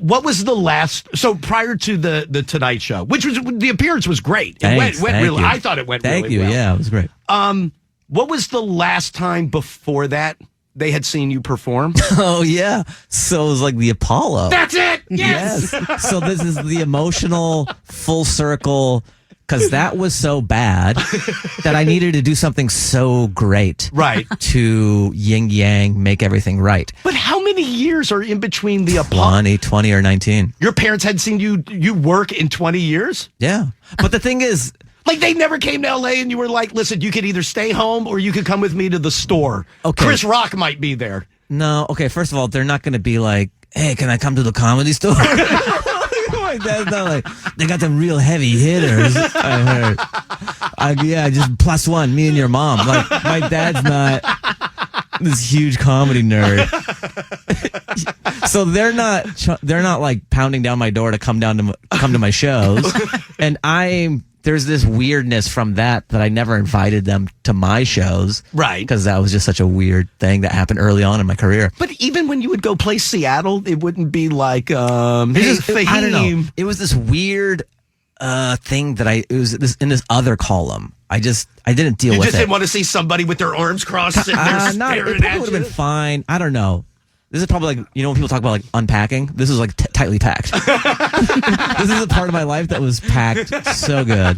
S1: What was the last? So prior to the Tonight Show, which was the appearance was great.
S2: Thanks,
S1: it went really.
S2: you.
S1: I thought it went.
S2: Thank
S1: really
S2: you.
S1: well.
S2: Yeah, it was great.
S1: What was the last time before that they had seen you perform?
S2: Oh yeah. So it was like the Apollo.
S1: That's it. Yes.
S2: So this is the emotional full circle. Because that was so bad that I needed to do something so great.
S1: Right.
S2: To yin yang, make everything right.
S1: But how many years are in between the Apollo?
S2: 20 or 19.
S1: Your parents had seen you work in 20 years?
S2: Yeah. But the thing is,
S1: Like they never came to LA and you were like, listen, you could either stay home or you could come with me to the store.
S2: Okay.
S1: Chris Rock might be there.
S2: No, okay, first of all, they're not going to be like, hey, can I come to the Comedy Store? My dad's not like, they got them real heavy hitters, I heard. Yeah, just +1, me and your mom. Like, my dad's not this huge comedy nerd. So they're not like pounding down my door to come to my shows. And there's this weirdness from that I never invited them to my shows.
S1: Right.
S2: Because that was just such a weird thing that happened early on in my career.
S1: But even when you would go play Seattle, it wouldn't be like, hey, Fahim.
S2: I don't know. It was this weird thing that it was in this other column. I didn't deal with it.
S1: You just didn't want to see somebody with their arms crossed sitting there
S2: It
S1: staring
S2: probably
S1: at
S2: would
S1: you.
S2: have been fine. I don't know. This is probably like, when people talk about like unpacking, this is like tightly packed. This is a part of my life that was packed so good.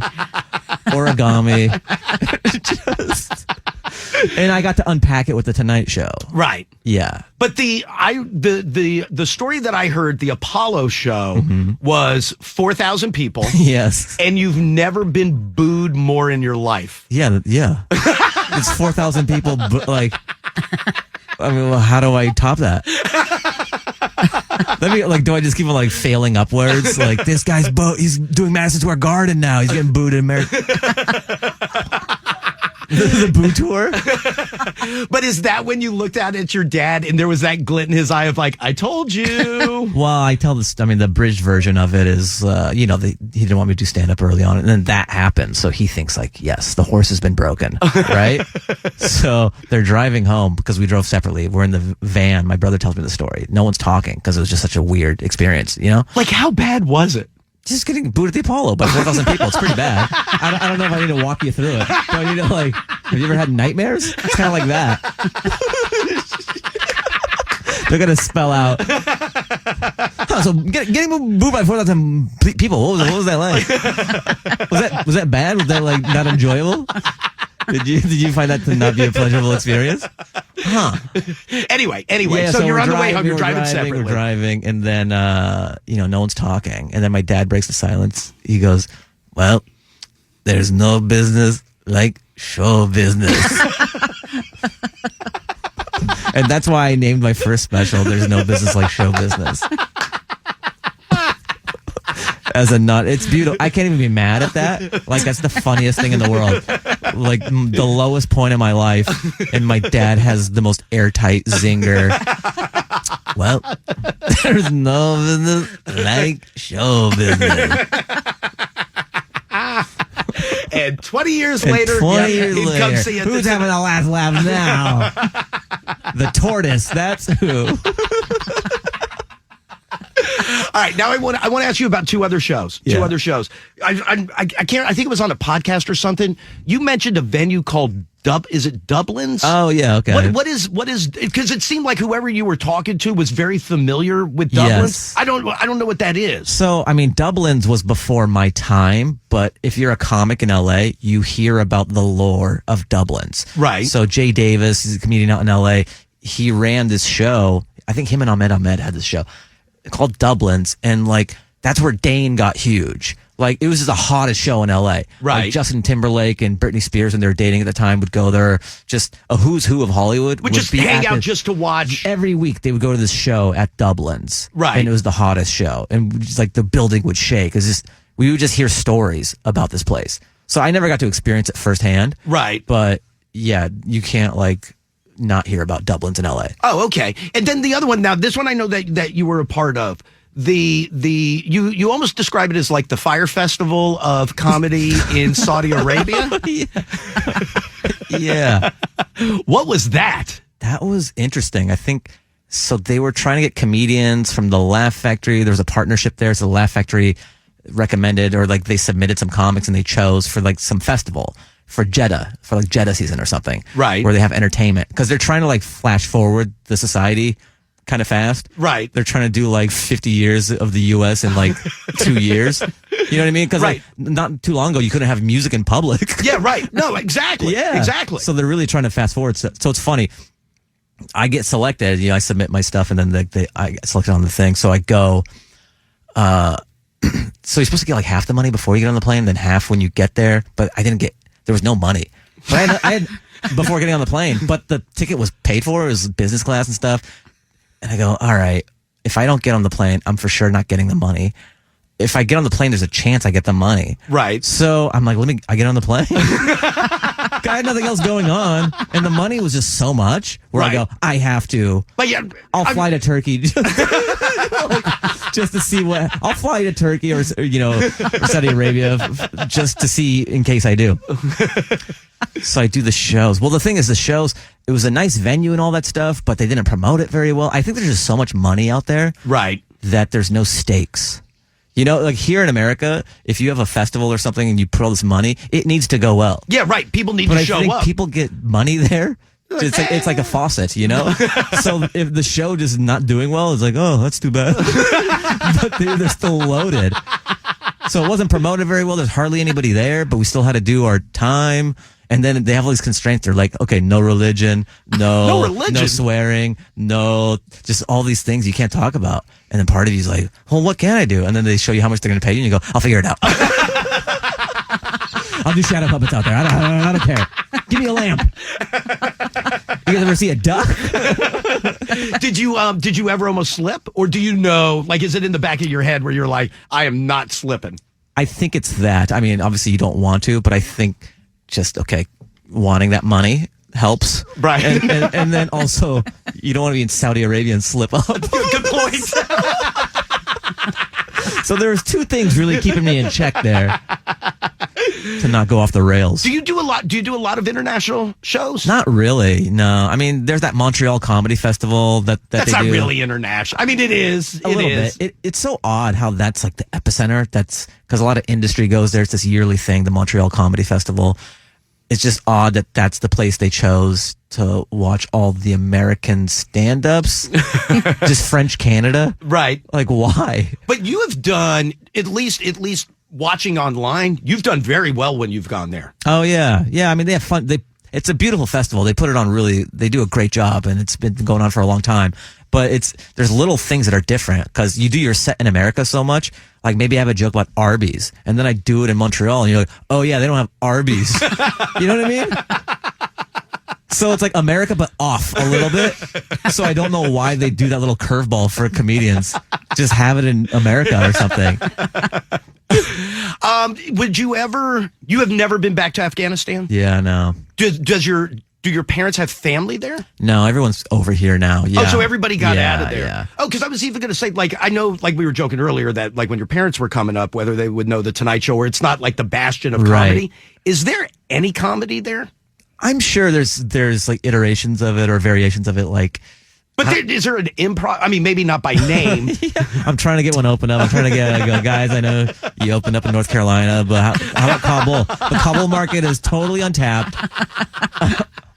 S2: Origami. And I got to unpack it with the Tonight Show.
S1: Right.
S2: Yeah.
S1: But the story that I heard, the Apollo show, was 4,000 people.
S2: Yes.
S1: And you've never been booed more in your life.
S2: Yeah. It's 4,000 people, like... I mean, well, how do I top that? Do I just keep on like failing upwards? Like, this guy's he's doing Madison Square Garden now. He's getting booed in America. The boo tour?
S1: But is that when you looked out at your dad and there was that glint in his eye of like, I told you?
S2: Well, I tell this, the abridged version of it is, he didn't want me to do stand up early on. And then that happened. So he thinks like, yes, the horse has been broken. Right? So they're driving home because we drove separately. We're in the van. My brother tells me the story. No one's talking because it was just such a weird experience,
S1: Like, how bad was it?
S2: Just getting booed at the Apollo by 4,000 people. It's pretty bad. I don't know if I need to walk you through it. Do I need to have you ever had nightmares? It's kind of like that. They're going to spell out. So getting booed by 4,000 people, what was that like? Was that bad? Was that like not enjoyable? Did you find that to not be a pleasurable experience? Huh.
S1: Anyway, yeah, so you're on the way home, you're driving separately.
S2: We're driving, and then, no one's talking. And then my dad breaks the silence. He goes, well, there's no business like show business. And that's why I named my first special, There's No Business Like Show Business. It's beautiful. I can't even be mad at that. Like, that's the funniest thing in the world. Like, the lowest point in my life, and my dad has the most airtight zinger. Well, there's no business like show business.
S1: And 20 years later, he'd come see
S2: who's having a last laugh now? The tortoise, that's who.
S1: All right, now I want to ask you about two other shows.
S2: Yeah.
S1: I can't. I think it was on a podcast or something. You mentioned a venue called Is it Dublin's?
S2: Oh yeah, okay.
S1: What is? Because it seemed like whoever you were talking to was very familiar with Dublin's.
S2: Yes.
S1: I don't know what that is.
S2: So Dublin's was before my time, but if you're a comic in LA, you hear about the lore of Dublin's.
S1: Right.
S2: So Jay Davis is a comedian out in LA. He ran this show. I think him and Ahmed had this show called Dublin's, and like that's where Dane got huge. Like, it was the hottest show in LA.
S1: Right.
S2: Like, Justin Timberlake and Britney Spears, when they were dating at the time, would go there. Just a who's who of Hollywood.
S1: Would just hang out just to watch.
S2: Every week they would go to this show at Dublin's.
S1: Right.
S2: And it was the hottest show. And just, like, the building would shake. We would just hear stories about this place. So I never got to experience it firsthand.
S1: Right.
S2: But yeah, you can't like not hear about Dublin's in LA.
S1: Oh, okay. And then the other one, now this one I know that you were a part of. You almost describe it as like the Fire Festival of comedy in Saudi Arabia.
S2: Yeah.
S1: What was that?
S2: That was interesting. I think so. They were trying to get comedians from the Laugh Factory. There was a partnership there. So the Laugh Factory recommended, or like they submitted some comics and they chose for like some festival for Jeddah, for like Jeddah season or something.
S1: Right.
S2: Where they have entertainment. Because they're trying to like flash forward the society kind of fast.
S1: Right.
S2: They're trying to do like 50 years of the U.S. in like 2 years. You know what I mean? Because
S1: right.
S2: like not too long ago, you couldn't have music in public.
S1: Yeah, right. No, exactly.
S2: Yeah.
S1: Exactly.
S2: So they're really trying to fast forward. So it's funny. I get selected, I submit my stuff and then I get selected on the thing. So I go, so you're supposed to get like half the money before you get on the plane, then half when you get there. But I didn't get. There was no money. But I had before getting on the plane. But the ticket was paid for. It was business class and stuff. And I go, all right. If I don't get on the plane, I'm for sure not getting the money. If I get on the plane, there's a chance I get the money.
S1: Right.
S2: So I'm like, I get on the plane. I had nothing else going on. And the money was just so much where I go, I have to.
S1: But yeah,
S2: I'll fly to Turkey just to see what. I'll fly to Turkey or Saudi Arabia just to see in case I do. So I do the shows. Well, the thing is, the shows, it was a nice venue and all that stuff, but they didn't promote it very well. I think there's just so much money out there.
S1: Right.
S2: That there's no stakes. Like here in America, if you have a festival or something and you put all this money, it needs to go well.
S1: Yeah, right. People need to show up.
S2: People get money there. It's like a faucet, So if the show just not doing well, it's like, oh, that's too bad. But they're still loaded. So it wasn't promoted very well. There's hardly anybody there, but we still had to do our time. And then they have all these constraints. They're like, okay, no religion, no swearing, no, just all these things you can't talk about. And then part of you's like, well, what can I do? And then they show you how much they're going to pay you, and you go, I'll figure it out. I'll do shadow puppets out there. I don't care. Give me a lamp. You guys ever see a duck?
S1: Did you ever almost slip, or do you know? Like, is it in the back of your head where you're like, I am not slipping?
S2: I think it's that. I mean, obviously you don't want to, but I think. Just, wanting that money helps.
S1: Right.
S2: And then also, you don't want to be in Saudi Arabia and slip up.
S1: Good point.
S2: So there's two things really keeping me in check there to not go off the rails.
S1: Do you do a lot of international shows?
S2: Not really, no. I mean, there's that Montreal Comedy Festival that
S1: that's
S2: they
S1: not
S2: do.
S1: really international. I mean, it is.
S2: A little bit. It's so odd how that's like the epicenter. That's because a lot of industry goes there. It's this yearly thing, the Montreal Comedy Festival. It's just odd that that's the place they chose to watch all the American stand-ups. Just French Canada.
S1: Right.
S2: Like, why?
S1: But you have done, at least watching online, you've done very well when you've gone there.
S2: Oh, yeah. Yeah, I mean, they have fun. It's a beautiful festival. They put it on they do a great job, and it's been going on for a long time. But there's little things that are different because you do your set in America so much. Like maybe I have a joke about Arby's, and then I do it in Montreal, and you're like, oh yeah, they don't have Arby's. You know what I mean? So it's like America, but off a little bit. So I don't know why they do that little curveball for comedians. Just have it in America or something.
S1: Would you ever? You have never been back to Afghanistan?
S2: Yeah, no.
S1: Do your parents have family there?
S2: No, everyone's over here now. Yeah.
S1: Oh, so everybody got out of there.
S2: Yeah.
S1: Oh, because I was even going to say, like, I know, like we were joking earlier that, like, when your parents were coming up, whether they would know the Tonight Show or it's not like the bastion of comedy.
S2: Right.
S1: Is there any comedy there?
S2: I'm sure there's like iterations of it or variations of it, like.
S1: But is there an improv? I mean, maybe not by name.
S2: Yeah. I'm trying to get one open up. I'm trying to go, guys, I know you opened up in North Carolina, but how about Kabul? The Kabul market is totally untapped.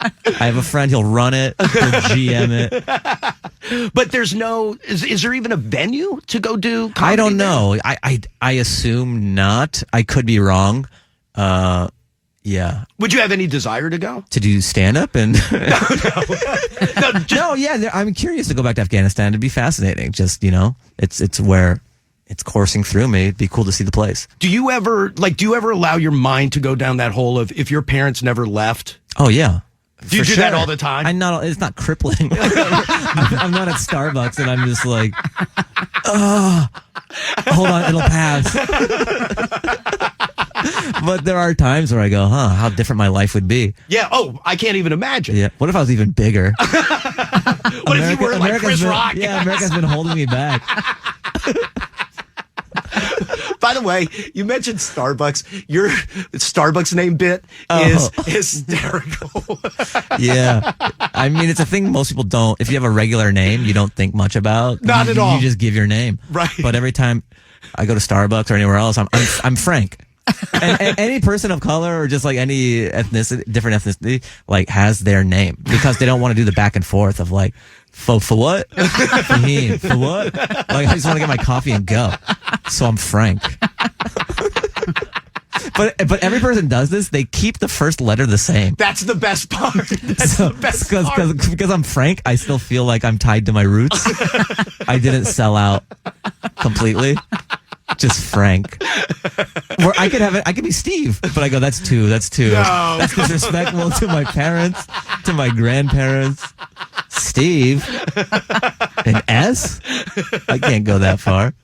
S2: I have a friend, he'll run it, he'll GM
S1: it. But there's no, is there even a venue to go do comedy?
S2: I don't know. I assume not. I could be wrong. Yeah.
S1: Would you have any desire to go?
S2: To do stand-up? And
S1: No,
S2: yeah, I'm curious to go back to Afghanistan. It'd be fascinating. Just, it's where it's coursing through me. It'd be cool to see the place.
S1: Do you ever allow your mind to go down that hole of if your parents never left?
S2: Oh, yeah.
S1: Do you do that all the time?
S2: It's not crippling. I'm not at Starbucks and I'm just like, hold on, it'll pass. But there are times where I go, how different my life would be.
S1: Yeah. Oh, I can't even imagine.
S2: Yeah. What if I was even bigger?
S1: What if you were like Chris Rock?
S2: Yeah, America's been holding me back.
S1: By the way, you mentioned Starbucks. Your Starbucks name bit is hysterical.
S2: Yeah. I mean, it's a thing most people don't. If you have a regular name, you don't think much about.
S1: Not at all.
S2: You just give your name.
S1: Right.
S2: But every time I go to Starbucks or anywhere else, I'm Frank. And any person of color or just like any different ethnicity, like has their name because they don't want to do the back and forth of like, for what? Fahim, for what? Like, I just want to get my coffee and go. So I'm Frank. But every person does this. They keep the first letter the same.
S1: That's the best part. That's the best part.
S2: Because I'm Frank, I still feel like I'm tied to my roots. I didn't sell out completely. just Frank. Or I could have it. I could be Steve, but I go, that's too.
S1: No.
S2: That's disrespectful to my parents, to my grandparents. Steve, an S? I can't go that far.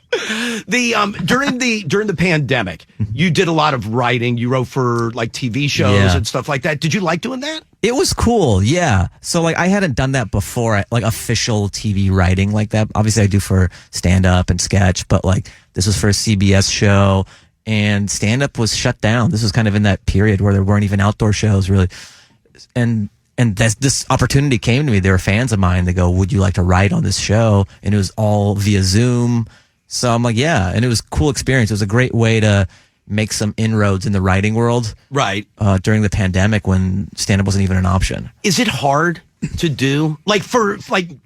S1: During the pandemic, you did a lot of writing. You wrote for like TV shows and stuff like that. Did you like doing that?
S2: It was cool, yeah. So like I hadn't done that before, like official TV writing like that. Obviously I do for stand-up and sketch, but like this was for a CBS show, and stand-up was shut down. This was kind of in that period where there weren't even outdoor shows really. And this opportunity came to me. They were fans of mine. They go, would you like to write on this show? And it was all via Zoom. So I'm like, yeah. And it was a cool experience. It was a great way to make some inroads in the writing world.
S1: Right.
S2: During the pandemic when stand-up wasn't even an option.
S1: Is it hard to do? Like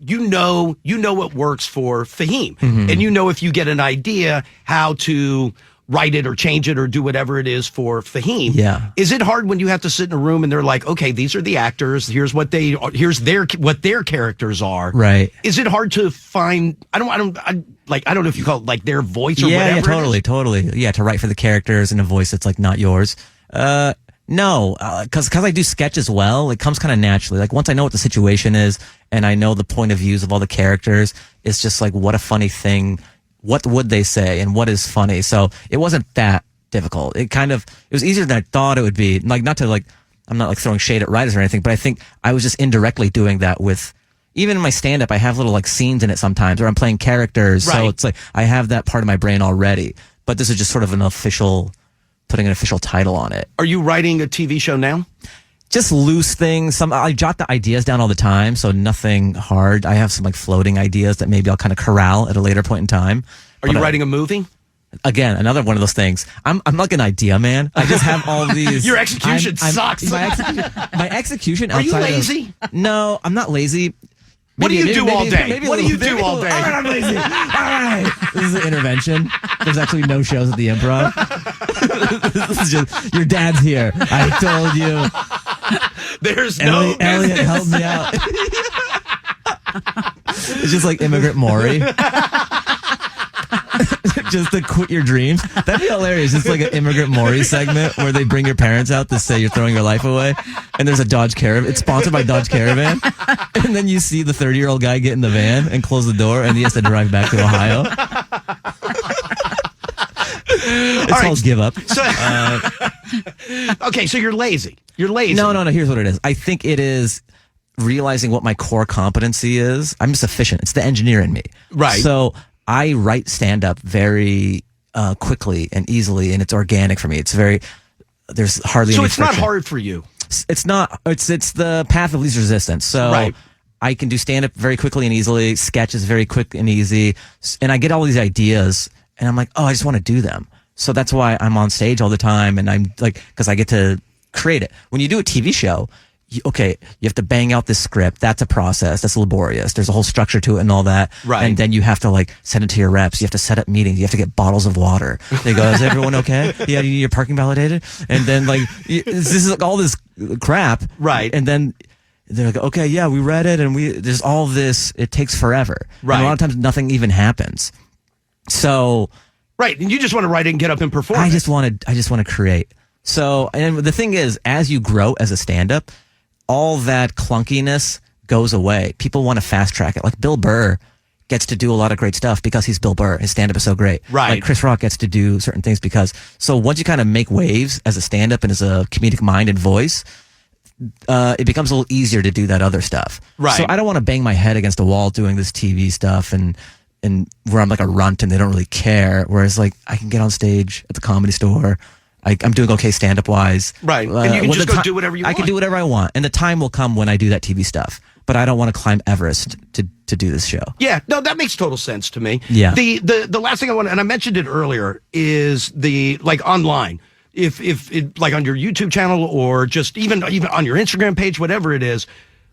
S1: you know what works for Fahim. And you know if you get an idea how to write it or change it or do whatever it is for Fahim.
S2: Yeah.
S1: Is it hard when you have to sit in a room and they're like, okay, these are the actors. Here's what their characters are.
S2: Right.
S1: Is it hard to find? I don't know if you call it like their voice or whatever.
S2: Yeah, totally. Yeah, to write for the characters in a voice that's like not yours. No, because I do sketch as well. It comes kind of naturally. Like once I know what the situation is and I know the point of views of all the characters, it's just like what a funny thing. What would they say and what is funny? So it wasn't that difficult. It was easier than I thought it would be. Like I'm not like throwing shade at writers or anything, but I think I was just indirectly doing that with, even in my stand up, I have little like scenes in it sometimes, or I'm playing characters.
S1: Right.
S2: So it's like, I have that part of my brain already, but this is just sort of putting an official title on it.
S1: Are you writing a TV show now?
S2: Just loose things. I jot the ideas down all the time, so nothing hard. I have some like floating ideas that maybe I'll kind of corral at a later point in time.
S1: Are you writing a movie?
S2: Again, another one of those things. I'm like an idea man. I just have all these.
S1: Your execution sucks.
S2: My execution.
S1: Are you lazy?
S2: No, I'm not lazy.
S1: What do you do all day? What do you do all day?
S2: All right, I'm lazy. All right. This is an intervention. There's actually no shows at the Improv. This is just, your dad's here. I told you.
S1: There's no
S2: Elliot, help me out. It's just like Immigrant Maury. Just to quit your dreams. That'd be hilarious. It's like an Immigrant Maury segment where they bring your parents out to say you're throwing your life away. And there's a Dodge Caravan. It's sponsored by Dodge Caravan. And then you see the 30-year-old guy get in the van and close the door, and he has to drive back to Ohio. It's called Give Up.
S1: So, okay, so you're lazy. You're lazy.
S2: No. Here's what it is. I think it is realizing what my core competency is. I'm just efficient. It's the engineer in me.
S1: Right.
S2: So I write stand-up very quickly and easily, and it's organic for me. There's hardly any
S1: So it's not
S2: friction.
S1: hard for you.
S2: It's not. It's the path of least resistance. So
S1: Right.
S2: I can do stand-up very quickly and easily. Sketch is very quick and easy. And I get all these ideas, and I'm like, oh, I just want to do them. So that's why I'm on stage all the time, and I'm like, because I get to create it. When you do a TV show, you have to bang out this script. That's a process. That's laborious. There's a whole structure to it and all that.
S1: Right.
S2: And then you have to like send it to your reps. You have to set up meetings. You have to get bottles of water. They go, is everyone okay? Yeah, you need your parking validated? And then like, this is like all this crap.
S1: Right.
S2: And then they're like, okay, yeah, we read it, and there's all this. It takes forever.
S1: Right.
S2: And a lot of times nothing even happens. So.
S1: Right. And you just want to write it and get up and perform.
S2: I just want to create. So, and the thing is, as you grow as a stand-up, all that clunkiness goes away. People want to fast track it. Like Bill Burr gets to do a lot of great stuff because he's Bill Burr. His stand-up is so great.
S1: Right.
S2: Like Chris Rock gets to do certain things so once you kind of make waves as a stand-up and as a comedic mind and voice, it becomes a little easier to do that other stuff.
S1: Right.
S2: So I don't want to bang my head against a wall doing this TV stuff and where I'm like a runt and they don't really care. Whereas like I can get on stage at the Comedy Store. I'm doing okay stand-up wise.
S1: Right. And you can just go do whatever you want.
S2: I can do whatever I want. And the time will come when I do that TV stuff. But I don't want to climb Everest to do this show.
S1: Yeah. No, that makes total sense to me.
S2: Yeah.
S1: The last thing I want, and I mentioned it earlier, is the like online. If it, like on your YouTube channel or just even on your Instagram page, whatever it is,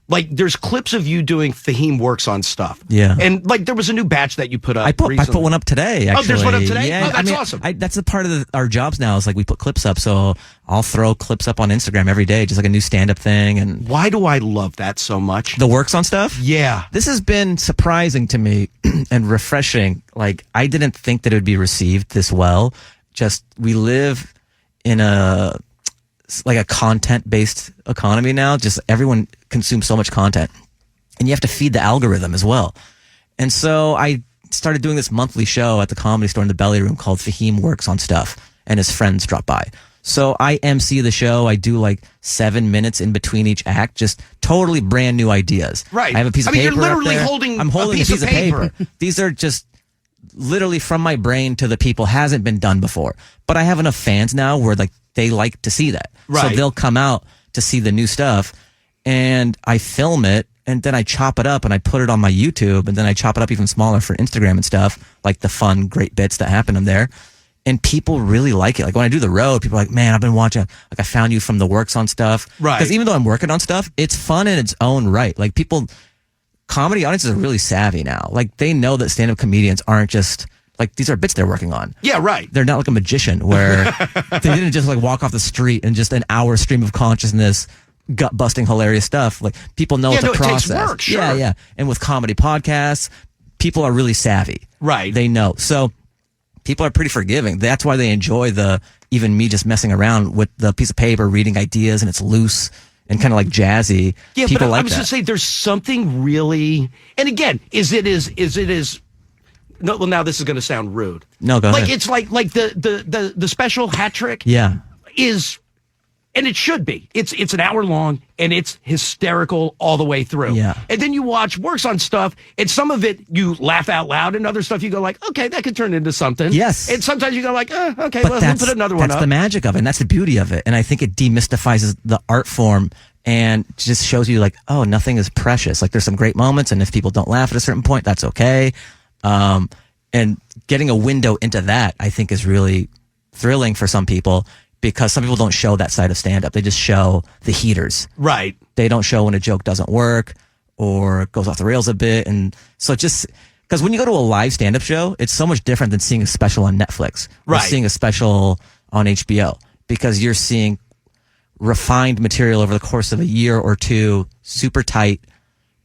S1: like there's clips of you doing Fahim Works on Stuff.
S2: Yeah.
S1: And like there was a new batch that you put up.
S2: I put
S1: recently.
S2: one up today, actually.
S1: Oh, there's one up today?
S2: Yeah,
S1: Oh, that's awesome.
S2: That's a part of our jobs now is like we put clips up. So I'll throw clips up on Instagram every day, just like a new stand-up thing. And
S1: why do I love that so much?
S2: the Works on Stuff?
S1: Yeah.
S2: This has been surprising to me and refreshing. Like I didn't think that it would be received this well. Just we live in a content-based economy now. Just everyone consumes so much content. And you have to feed the algorithm as well. And so I started doing this monthly show at the Comedy Store in the Belly Room called Fahim Works on Stuff, and his friends drop by. So I MC the show. I do like 7 minutes in between each act, just totally brand new ideas.
S1: Right.
S2: I have a piece of paper.
S1: You're literally
S2: up there.
S1: holding
S2: I'm holding
S1: a piece of paper.
S2: These are just literally from my brain to the people. Hasn't been done before. But I have enough fans now where like they like to see that.
S1: Right.
S2: So they'll come out to see the new stuff, and I film it. And then I chop it up and I put it on my YouTube, and then I chop it up even smaller for Instagram and stuff, like the fun, great bits that happen in there. And people really like it. Like when I do the road, people are like, man, I've been watching, like I found you from the Works on Stuff.
S1: Right.
S2: Because even though I'm working on stuff, it's fun in its own right. Like comedy audiences are really savvy now. Like they know that stand-up comedians aren't just, like these are bits they're working on.
S1: Yeah, right.
S2: They're not like a magician where they didn't just like walk off the street and just an hour stream of consciousness gut busting hilarious stuff. Like people know it's a process.
S1: It takes work, sure.
S2: Yeah. And with comedy podcasts, people are really savvy.
S1: Right.
S2: They know. So people are pretty forgiving. That's why they enjoy even me just messing around with the piece of paper, reading ideas, and it's loose and kind of like jazzy.
S1: Yeah,
S2: people
S1: but
S2: like
S1: I was
S2: that.
S1: going to say there's something really, and again, no, well, now this is going to sound rude.
S2: No, go ahead.
S1: It's like the special hat trick.
S2: Yeah.
S1: Is, and it should be. It's an hour long and it's hysterical all the way through.
S2: Yeah.
S1: And then you watch Works on Stuff, and some of it you laugh out loud, and other stuff you go like, okay, that could turn into something.
S2: Yes.
S1: And sometimes you go like, okay,
S2: But
S1: well, we'll put another one up.
S2: That's the magic of it, and that's the beauty of it. And I think it demystifies the art form and just shows you like, oh, nothing is precious. Like there's some great moments, and if people don't laugh at a certain point, that's okay. And getting a window into that, I think, is really thrilling for some people, because some people don't show that side of stand-up. They just show the heaters.
S1: Right.
S2: They don't show when a joke doesn't work or goes off the rails a bit. And so just because when you go to a live stand-up show, it's so much different than seeing a special on Netflix or
S1: Right.
S2: seeing a special on HBO, because you're seeing refined material over the course of a year or two, super tight.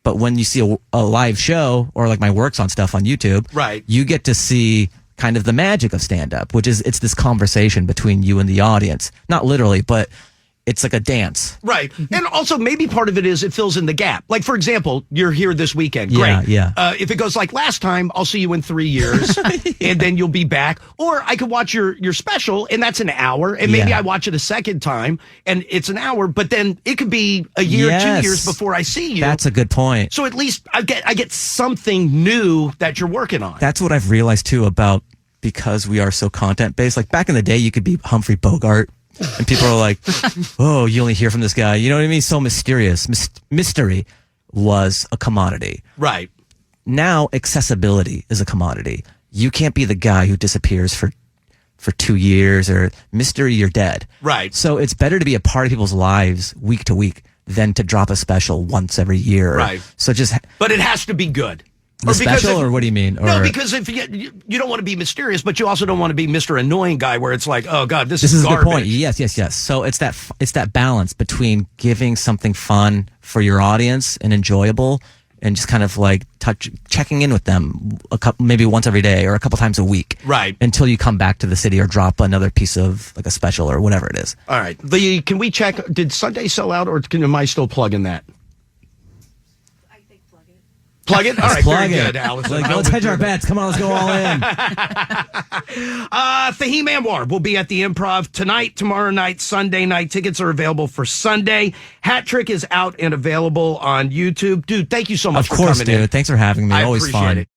S2: But when you see a live show, or like my Works on Stuff on YouTube,
S1: Right.
S2: you get to see kind of the magic of stand-up, which is it's this conversation between you and the audience. Not literally, but it's like a dance.
S1: Right. And also maybe part of it is it fills in the gap. Like, for example, you're here this weekend. Great.
S2: Yeah.
S1: If it goes like last time, I'll see you in 3 years and then you'll be back. Or I could watch your special, and that's an hour. And maybe
S2: Yeah.
S1: I watch it a second time and it's an hour, but then it could be a year,
S2: Yes.
S1: 2 years before I see you.
S2: That's a good point.
S1: So at least I get something new that you're working on.
S2: That's what I've realized too about, because we are so content based. Like back in the day, you could be Humphrey Bogart and people are like, oh, you only hear from this guy. You know what I mean? So mysterious. Mystery was a commodity.
S1: Right.
S2: Now accessibility is a commodity. You can't be the guy who disappears for 2 years, or mystery, you're dead.
S1: Right.
S2: So it's better to be a part of people's lives week to week than to drop a special once every year.
S1: Right.
S2: So just
S1: But it has to be good.
S2: the special, or what do you mean?
S1: No,
S2: Or,
S1: because if you don't want to be mysterious, but you also don't want to be Mr. Annoying Guy, where it's like, oh God, this is
S2: a
S1: garbage.
S2: good point. Yes. So it's that balance between giving something fun for your audience and enjoyable, and just kind of like checking in with them maybe once every day or a couple times a week,
S1: Right.
S2: Until you come back to the city or drop another piece of like a special or whatever it is.
S1: All right. Can we check? Did Sunday sell out, or am I still plugging that? Plug it? All right,
S2: Plug
S1: very
S2: it.
S1: good, Allison.
S2: Like, let's hedge our bets. Come on, let's go all in.
S1: Fahim Anwar will be at the Improv tonight, tomorrow night, Sunday night. Tickets are available for Sunday. Hat Trick is out and available on YouTube. Dude, thank you so much
S2: Of
S1: for
S2: course,
S1: coming in.
S2: dude. Thanks for having me.
S1: I
S2: Always
S1: appreciate
S2: fun.
S1: it.